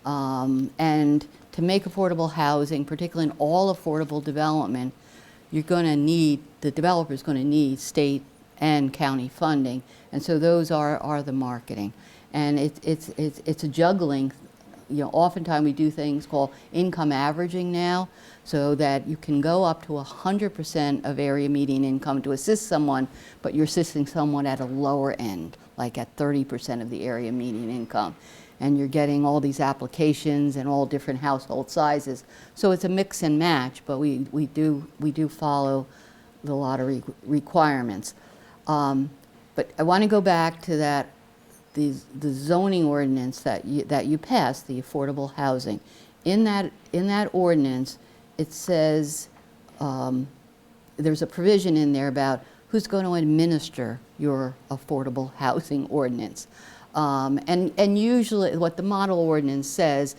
And to make affordable housing, particularly in all affordable development, you're going to need, the developer's going to need state and county funding. And so those are the marketing. And it's a juggling. You know, oftentimes we do things called income averaging now, so that you can go up to 100% of area median income to assist someone, but you're assisting someone at a lower end, like at 30% of the area median income. And you're getting all these applications and all different household sizes. So it's a mix and match, but we do follow the lottery requirements. But I want to go back to that, the zoning ordinance that you passed, the affordable housing. In that ordinance, it says there's a provision in there about who's going to administer your affordable housing ordinance. And usually what the model ordinance says,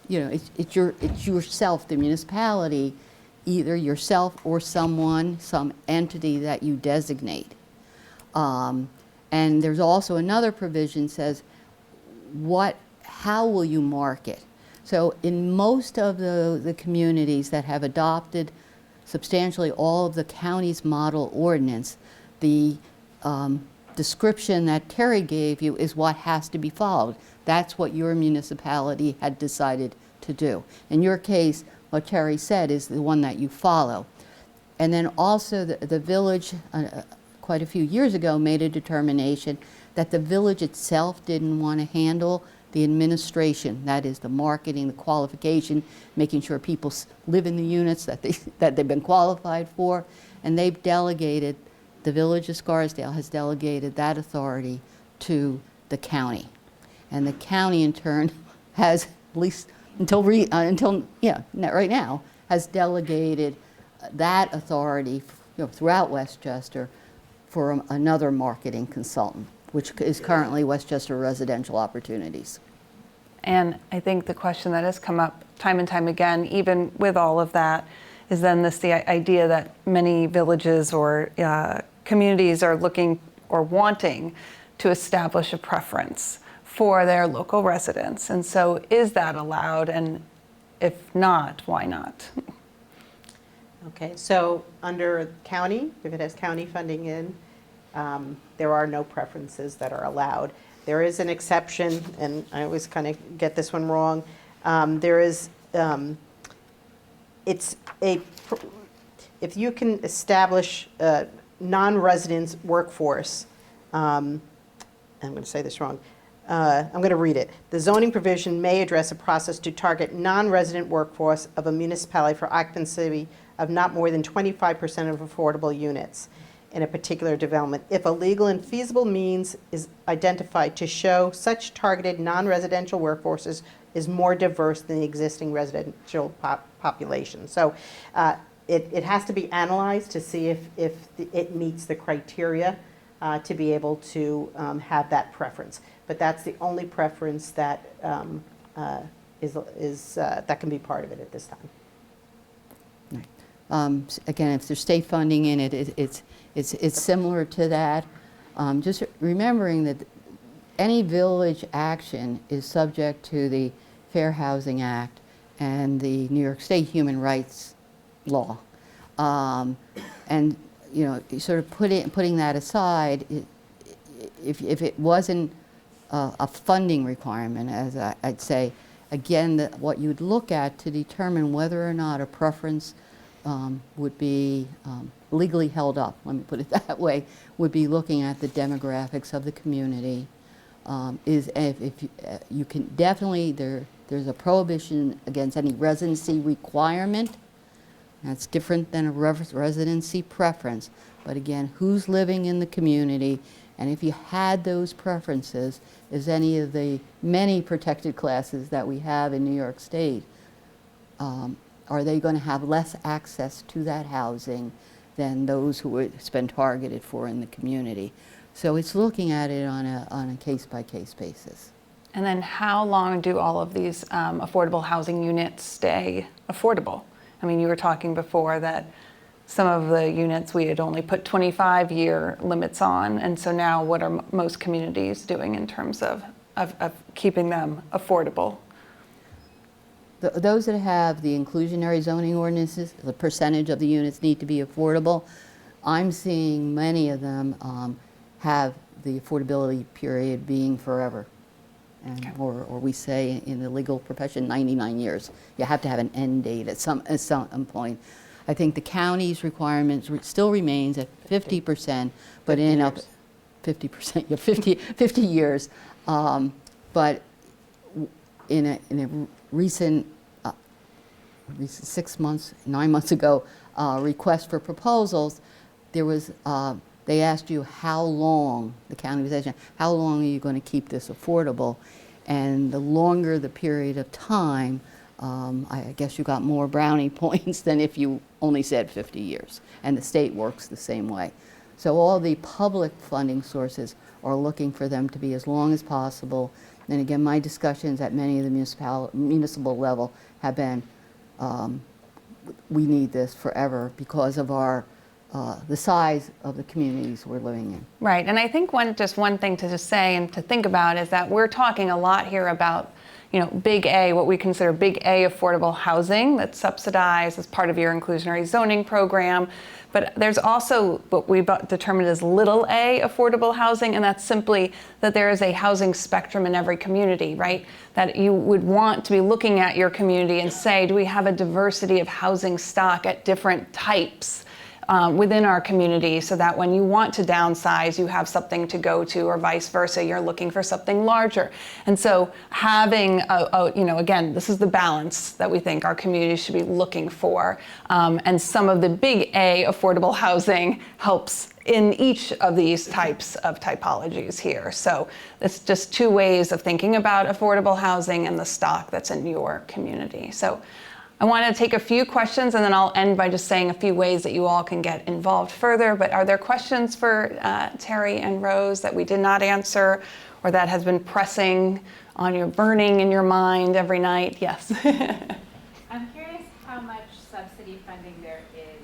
you know, it's yourself, the municipality, either yourself or some entity that you designate. And there's also another provision says how will you market? So in most of the communities that have adopted substantially all of the county's model ordinance, the description that Terry gave you is what has to be followed. That's what your municipality had decided to do. In your case, what Terry said is the one that you follow. And then also the village, quite a few years ago, made a determination that the village itself didn't want to handle the administration, that is the marketing, the qualification, making sure people live in the units that they've been qualified for, and they've delegated, the village of Scarsdale has delegated that authority to the county. And the county in turn has, at least until right now, has delegated that authority, throughout Westchester for another marketing consultant, which is currently Westchester Residential Opportunities. And I think the question that has come up time and time again, even with all of that, is then the idea that many villages or communities are looking or wanting to establish a preference for their local residents. And so is that allowed? And if not, why not? Okay, so under county, if it has county funding in, there are no preferences that are allowed. There is an exception, and I always kind of get this one wrong. If you can establish a non-residents workforce, I'm going to say this wrong. I'm going to read it. The zoning provision may address a process to target non-resident workforce of a municipality for occupancy of not more than 25% of affordable units in a particular development, if a legal and feasible means is identified to show such targeted non-residential workforces is more diverse than the existing residential population. So it has to be analyzed to see if it meets the criteria to be able to have that preference. But that's the only preference that that can be part of it at this time. Again, if there's state funding in it, it's similar to that. Just remembering that any village action is subject to the Fair Housing Act and the New York State Human Rights Law. And sort of putting that aside, if it wasn't a funding requirement, as I'd say, again, what you'd look at to determine whether or not a preference would be legally held up, let me put it that way, would be looking at the demographics of the community. If you can definitely, there there's a prohibition against any residency requirement. That's different than a residency preference. But again, who's living in the community? And if you had those preferences, is any of the many protected classes that we have in New York State, are they going to have less access to that housing than those who it's been targeted for in the community? So it's looking at it on a case-by-case basis. And then how long do all of these affordable housing units stay affordable? I mean, you were talking before that some of the units we had only put 25-year limits on, and so now what are most communities doing in terms of keeping them affordable? Those that have the inclusionary zoning ordinances, the percentage of the units need to be affordable. I'm seeing many of them have the affordability period being forever. And, Okay. or we say in the legal profession, 99 years. You have to have an end date at some point. I think the county's requirements still remains at 50%, but in up 50%, yeah, 50 years. But in a recent 6 months, 9 months ago, request for proposals, there was they asked you how long, the county was asking, how long are you going to keep this affordable? And the longer the period of time, I guess you got more brownie points than if you only said 50 years. And the state works the same way. So all the public funding sources are looking for them to be as long as possible. And again, my discussions at many of the municipal level have been, we need this forever because of our the size of the communities we're living in. Right, and I think one thing to just say and to think about is that we're talking a lot here about, you know, big A, what we consider big A affordable housing that's subsidized as part of your inclusionary zoning program. But there's also what we determined as little a affordable housing, and that's simply that there is a housing spectrum in every community, right? That you would want to be looking at your community and say, do we have a diversity of housing stock at different types within our community, so that when you want to downsize, you have something to go to, or vice versa, you're looking for something larger. And so having, you know, again, this is the balance that we think our community should be looking for. And some of the big A affordable housing helps in each of these types of typologies here. So it's just two ways of thinking about affordable housing and the stock that's in your community. So I want to take a few questions, and then I'll end by just saying a few ways that you all can get involved further. But are there questions for Terry and Rose that we did not answer, or that has been pressing on your, burning in your mind every night? Yes. I'm curious how much subsidy funding there is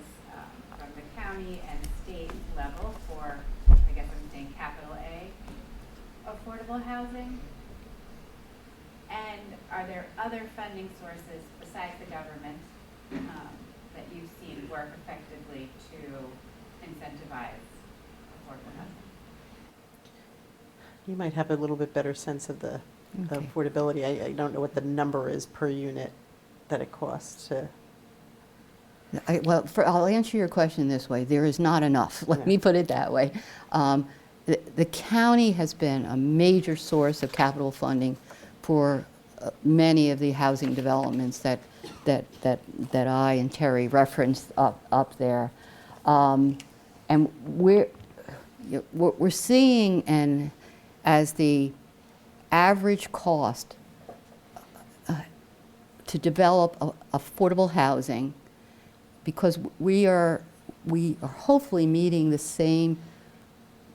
from the county and state level for, I guess I'm saying capital A, affordable housing? And are there other funding sources besides the government that you've seen work effectively to incentivize affordable housing? You might have a little bit better sense of the affordability. I don't know what the number is per unit that it costs to. I'll answer your question this way. There is not enough. Let me put it that way. The county has been a major source of capital funding for many of the housing developments that I and Terry referenced up there, and we're seeing, and as the average cost to develop affordable housing, because we are hopefully meeting the same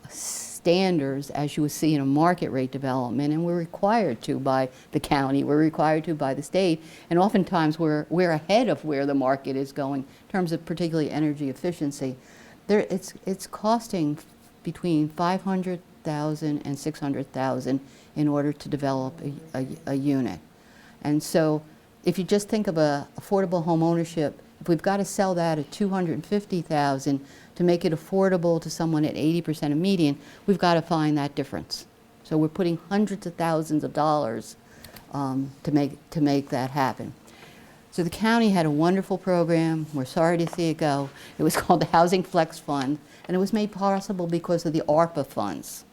standards as you would see in a market rate development, and we're required to by the county, we're required to by the state, and oftentimes we're ahead of where the market is going in terms of particularly energy efficiency. It's costing between $500,000 and $600,000 in order to develop a unit. And so if you just think of affordable home ownership, if we've got to sell that at $250,000 to make it affordable to someone at 80% of median, we've got to find that difference. So we're putting hundreds of thousands of dollars to make that happen. So the county had a wonderful program. We're sorry to see it go. It was called the Housing Flex Fund, and it was made possible because of the ARPA funds.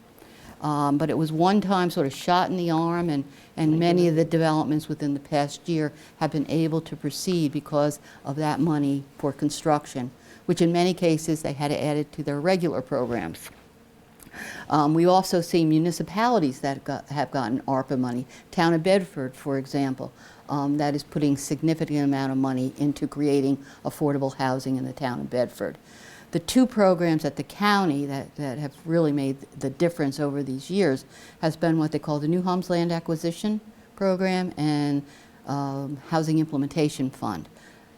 But it was one time sort of shot in the arm, and many of the developments within the past year have been able to proceed because of that money for construction, which in many cases they had to add it to their regular programs. We also see municipalities that have gotten ARPA money. Town of Bedford, for example, that is putting significant amount of money into creating affordable housing in the town of Bedford. The two programs at the county that have really made the difference over these years has been what they call the New Homes Land Acquisition Program and Housing Implementation Fund.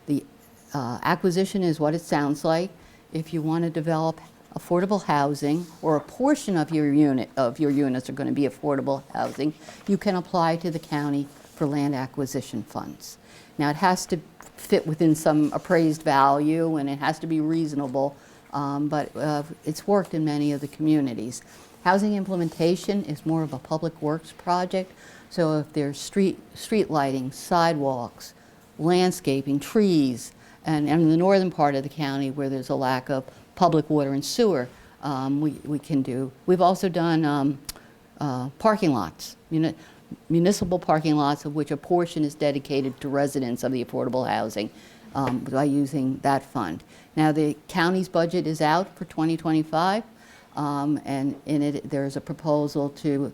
The acquisition is what it sounds like. If you want to develop affordable housing, or a portion of your units are going to be affordable housing, you can apply to the county for land acquisition funds. Now, it has to fit within some appraised value, and it has to be reasonable, but it's worked in many of the communities. Housing implementation is more of a public works project, so if there's street lighting, sidewalks, landscaping, trees, and in the northern part of the county where there's a lack of public water and sewer, we can do. We've also done parking lots, municipal parking lots, of which a portion is dedicated to residents of the affordable housing by using that fund. Now, the county's budget is out for 2025, and in it there's a proposal to,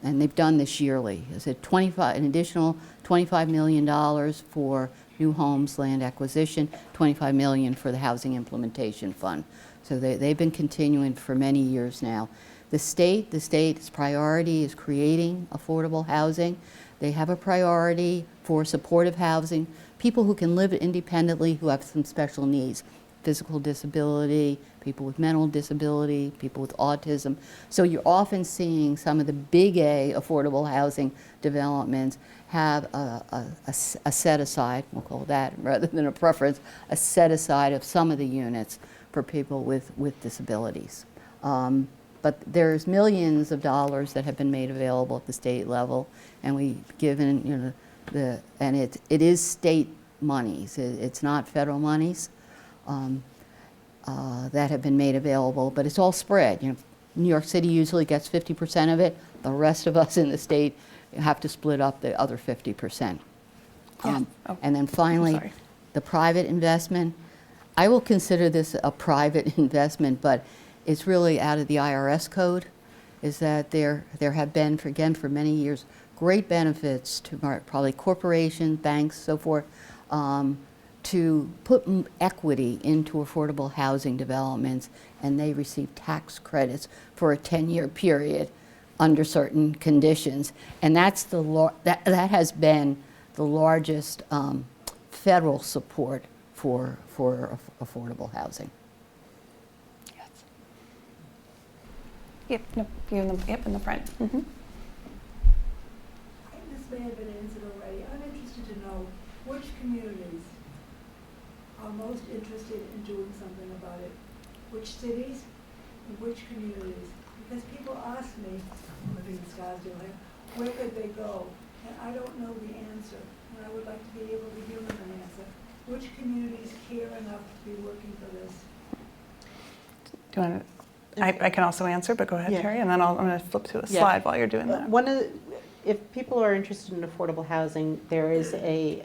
and they've done this yearly, is it an additional $25 million for new homes land acquisition, $25 million for the Housing Implementation Fund. So they've been continuing for many years now. The state's priority is creating affordable housing. They have a priority for supportive housing, people who can live independently who have some special needs, physical disability, people with mental disability, people with autism. So you're often seeing some of the big A affordable housing developments have a set aside, we'll call that rather than a preference, a set aside of some of the units for people with disabilities. But there's millions of dollars that have been made available at the state level, and we've given, and it is state monies. It's not federal monies that have been made available, but it's all spread. New York City usually gets 50% of it. The rest of us in the state have to split up the other 50%. And then finally, the private investment. I will consider this a private investment, but it's really out of the IRS code, is that there have been, for many years, great benefits to probably corporations, banks, so forth, to put equity into affordable housing developments, and they receive tax credits for a 10-year period under certain conditions. And that's that has been the largest federal support for affordable housing. Yep, no, you in the front. Mm-hmm. This may have been answered already. I'm interested to know which communities are most interested in doing something about it. Which cities and which communities? Because people ask me, I'm living in Scarsdale here, where could they go? And I don't know the answer, and I would like to be able to give them an answer. Which communities care enough to be working for this? Do you want to? I can also answer, but go ahead, Yeah. I'm going to flip to a Yeah. slide while you're doing that. If people are interested in affordable housing, there is a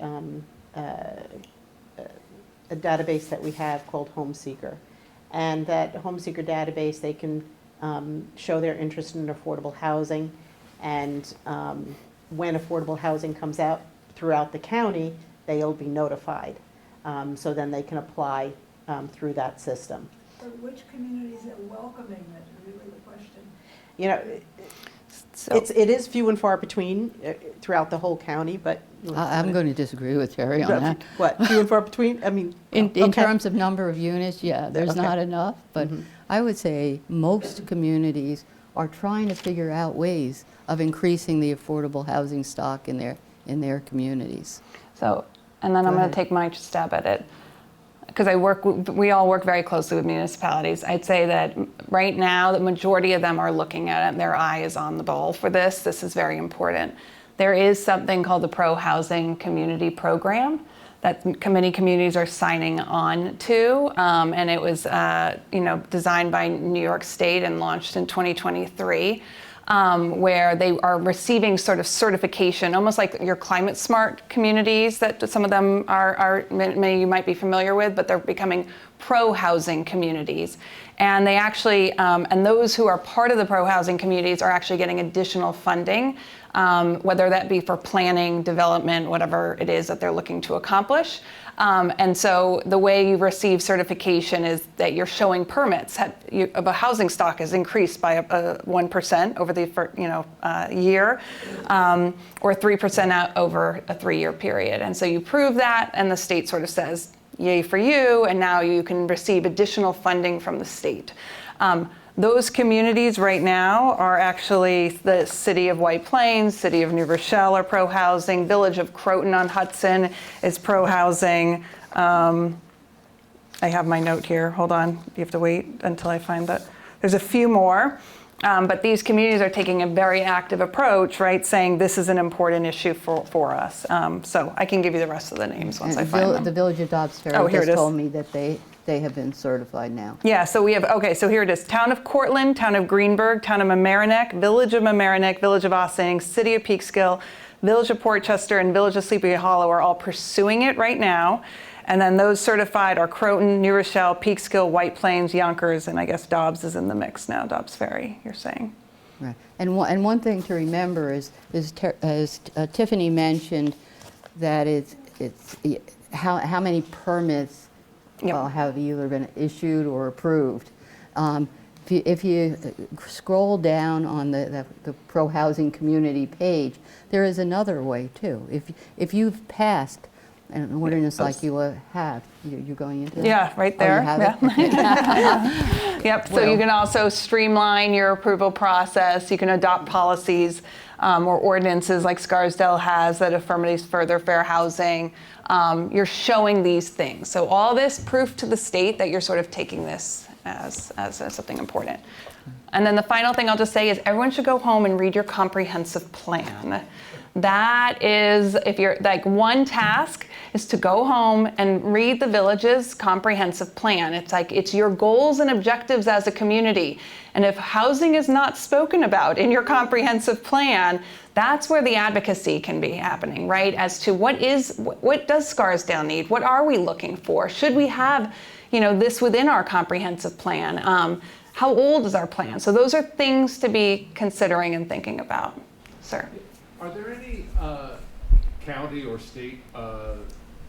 database that we have called Home Seeker. And that Home Seeker database, they can show their interest in affordable housing. And when affordable housing comes out throughout the county, they'll be notified. So then they can apply through that system. But which communities are welcoming it, really the question. So, It is few and far between throughout the whole county, but. I'm going to disagree with Terry on that. What, few and far between? I mean. In okay. terms of number of units, yeah, there's Okay. not enough, but I would say most communities are trying to figure out ways of increasing the affordable housing stock in their communities. and then I'm going ahead. to take my stab at it. Because we all work very closely with municipalities. I'd say that right now, the majority of them are looking at it, and their eye is on the ball for this. This is very important. There is something called the Pro Housing Community Program that many communities are signing on to, and it was designed by New York State and launched in 2023. where they are receiving sort of certification, almost like your climate smart communities that some of them are you might be familiar with, but they're becoming pro-housing communities. And they actually, and those who are part of the pro-housing communities are actually getting additional funding, whether that be for planning, development, whatever it is that they're looking to accomplish. And so the way you receive certification is that you're showing permits. Of a housing stock has increased by 1% over the year, or 3% out over a 3-year period. And so you prove that, and the state sort of says, yay for you, and now you can receive additional funding from the state. Those communities right now are actually the City of White Plains, City of New Rochelle are pro-housing, Village of Croton-on-Hudson is pro-housing. I have my note here, hold on, you have to wait until I find that. There's a few more, but these communities are taking a very active approach, right, saying this is an important issue for us. So I can give you the rest of the names once I find them. The Village of Dobbs Ferry here it just is. told me that they have been certified now. Yeah, so we have, okay, so here it is. Town of Cortland, Town of Greenburgh, Town of Mamaroneck, Village of Mamaroneck, Village of Ossining, City of Peekskill, Village of Portchester, and Village of Sleepy Hollow are all pursuing it right now. And then those certified are Croton, New Rochelle, Peekskill, White Plains, Yonkers, and I guess Dobbs is in the mix now, Dobbs Ferry, you're saying. Right. And one thing to remember is as Tiffany mentioned, that it's how many permits have either been issued or approved. If you scroll down on the pro-housing community page, there is another way too. If you've passed an ordinance like you have, you're going into that? Yeah, right there. Oh, you have it? Yep, so you can also streamline your approval process. You can adopt policies or ordinances like Scarsdale has that affirmates further fair housing. You're showing these things. So all this proof to the state that you're sort of taking this as something important. And then the final thing I'll just say is everyone should go home and read your comprehensive plan. That is, if you're like, one task is to go home and read the village's comprehensive plan. It's like, it's your goals and objectives as a community. And if housing is not spoken about in your comprehensive plan, that's where the advocacy can be happening, right? As to what does Scarsdale need? What are we looking for? Should we have, this within our comprehensive plan? How old is our plan? So those are things to be considering and thinking about. Sir. Are there any county or state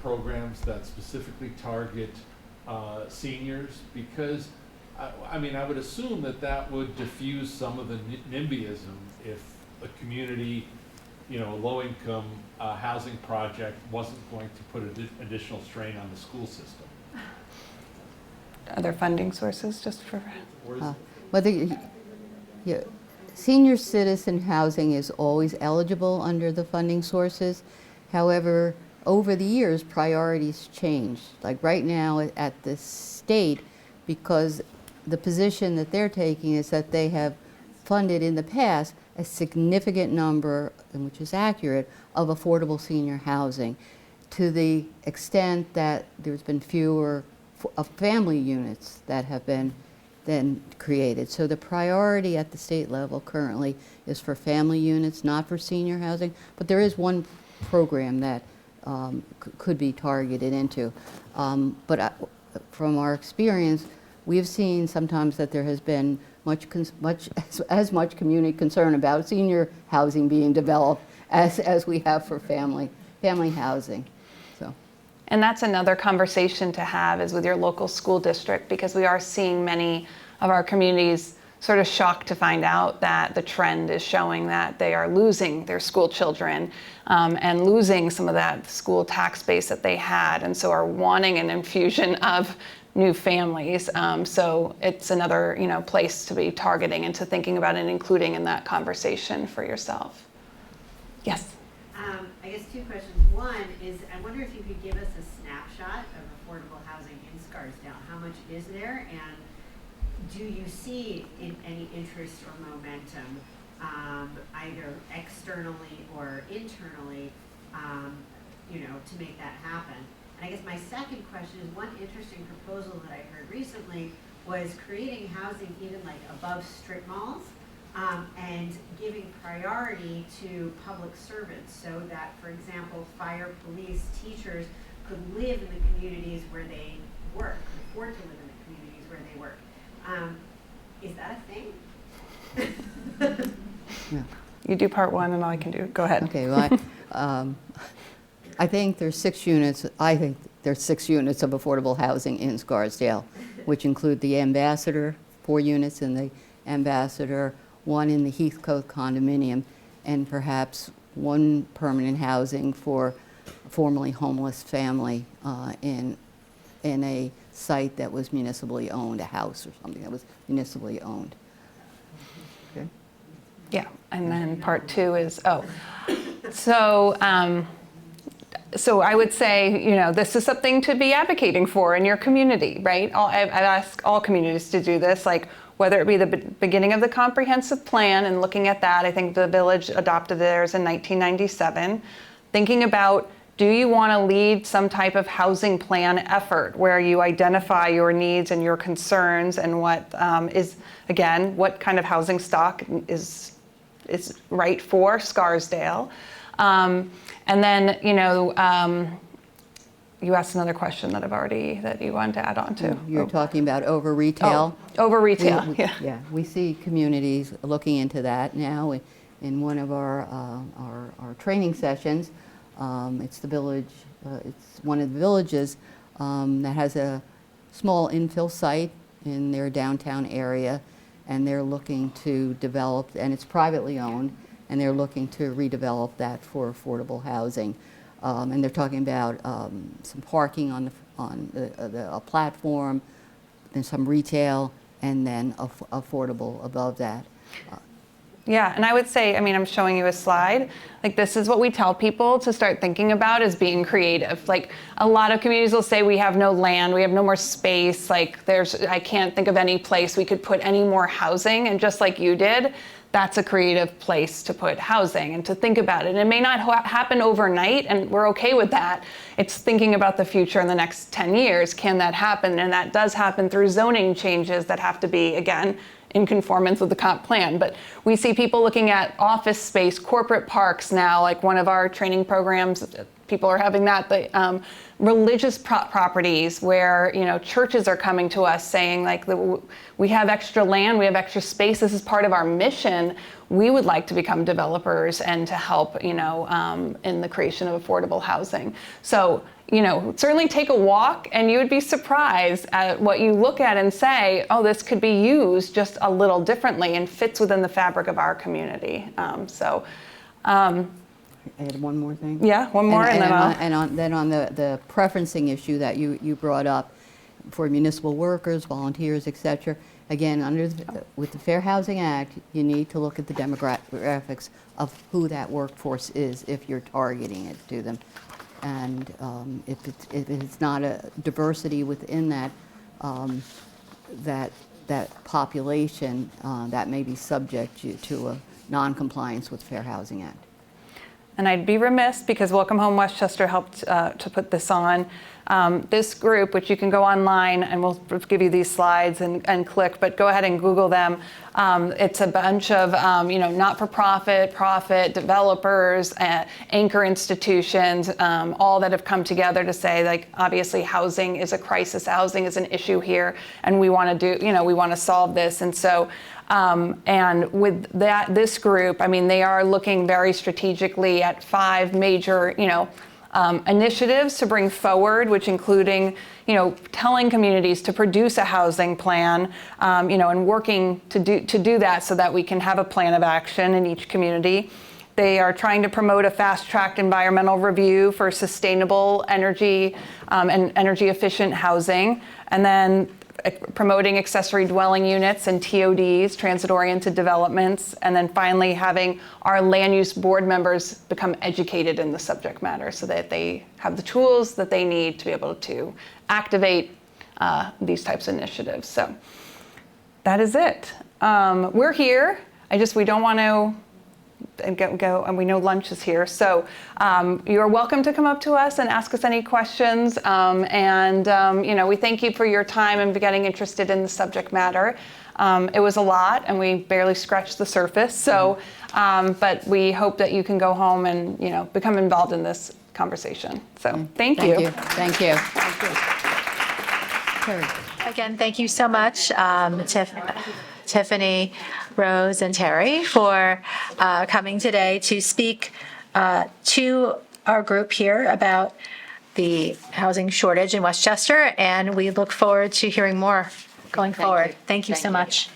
programs that specifically target seniors? Because, I would assume that would diffuse some of the NIMBYism if a community, low-income housing project wasn't going to put additional strain on the school system. Other funding sources, just for... Senior citizen housing is always eligible under the funding sources. However, over the years, priorities change. Like right now at the state, because the position that they're taking is that they have funded in the past a significant number, which is accurate, of affordable senior housing, to the extent that there's been fewer family units that have been then created. So the priority at the state level currently is for family units, not for senior housing, but there is one program that could be targeted into. But from our experience, we've seen sometimes that there has been as much community concern about senior housing being developed as we have for family housing. So. And that's another conversation to have is with your local school district, because we are seeing many of our communities sort of shocked to find out that the trend is showing that they are losing their school children and losing some of that school tax base that they had, and so are wanting an infusion of new families. So it's another place to be targeting and to thinking about and including in that conversation for yourself. Yes? I guess two questions. One is, I wonder if you could give us a snapshot of affordable housing in Scarsdale. How much is there, and do you see any interest or momentum, either externally or internally, to make that happen? And I guess my second question is, one interesting proposal that I heard recently was creating housing even like above strip malls, and giving priority to public servants so that, for example, fire, police, teachers could live in the communities where they work, could afford to live in the communities where they work. Is that a thing? Yeah. You do part one and I can do, go ahead. Okay, well, I think there's 6 units, I think there's 6 units of affordable housing in Scarsdale, which include the Ambassador, 4 units in the Ambassador, 1 in the Heathcote condominium, and perhaps 1 permanent housing for a formerly homeless family in a site that was municipally owned, a house or something that was municipally owned. Okay. Yeah, and then part 2 is, so I would say, you know, this is something to be advocating for in your community, right? I've asked all communities to do this, like whether it be the beginning of the comprehensive plan and looking at that. I think the village adopted theirs in 1997. Thinking about, do you want to lead some type of housing plan effort where you identify your needs and your concerns and what is, again, what kind of housing stock is right for Scarsdale? And then, you know, you asked another question that you wanted to add on to. You're talking about over retail. Over retail, yeah. Yeah, we see communities looking into that now in one of our training sessions. It's the village, it's one of the villages that has a small infill site in their downtown area, and they're looking to develop, and it's privately owned, and they're looking to redevelop that for affordable housing. And they're talking about some parking on a platform, then some retail, and then affordable above that. Yeah, and I would say, I mean, I'm showing you a slide. Like, this is what we tell people to start thinking about, is being creative. Like, a lot of communities will say we have no land, we have no more space, like I can't think of any place we could put any more housing. And just like you did, that's a creative place to put housing and to think about it. And it may not happen overnight, and we're okay with that. It's thinking about the future in the next 10 years. Can that happen? And that does happen through zoning changes that have to be, again, in conformance with the comp plan. But we see people looking at office space, corporate parks now, like one of our training programs, people are having that, the religious properties where, you know, churches are coming to us saying, like, we have extra land, we have extra space, this is part of our mission. We would like to become developers and to help, you know, in the creation of affordable housing. So, you know, certainly take a walk, and you would be surprised at what you look at and say, oh, this could be used just a little differently and fits within the fabric of our community. I had one more thing. Yeah, one more, and then on the preferencing issue that you brought up for municipal workers, volunteers, et cetera. Again, with the Fair Housing Act, you need to look at the demographics of who that workforce is if you're targeting it to them. And if it's not a diversity within that that population, that may be subject to a non-compliance with the Fair Housing Act. And I'd be remiss, because Welcome Home Westchester helped to put this on. This group, which you can go online, and we'll give you these slides and click, but go ahead and Google them. It's a bunch of you know, not-for-profit, profit, developers, anchor institutions, all that have come together to say, like, obviously housing is a crisis, housing is an issue here, and we want to do, you know, we want to solve this. And so, and with this group, I mean, they are looking very strategically at 5 major, you know, initiatives to bring forward, which including, you know, telling communities to produce a housing plan, you know, and working to do that so that we can have a plan of action in each community. They are trying to promote a fast-tracked environmental review for sustainable energy and energy-efficient housing, and then promoting accessory dwelling units and TODs, transit-oriented developments, and then finally having our land use board members become educated in the subject matter so that they have the tools that they need to be able to activate these types of initiatives. So that is it. We're here. We don't want to go, and we know lunch is here. So you're welcome to come up to us and ask us any questions. You know, we thank you for your time and for getting interested in the subject matter. It was a lot, and we barely scratched the surface. So, but we hope that you can go home and become involved in this conversation. So, thank you. Thank you. Terry. Again, thank you so much, Tiffany, Rose, and Terry, for coming today to speak to our group here about the housing shortage in Westchester, and we look forward to hearing more going forward. Thank you so much.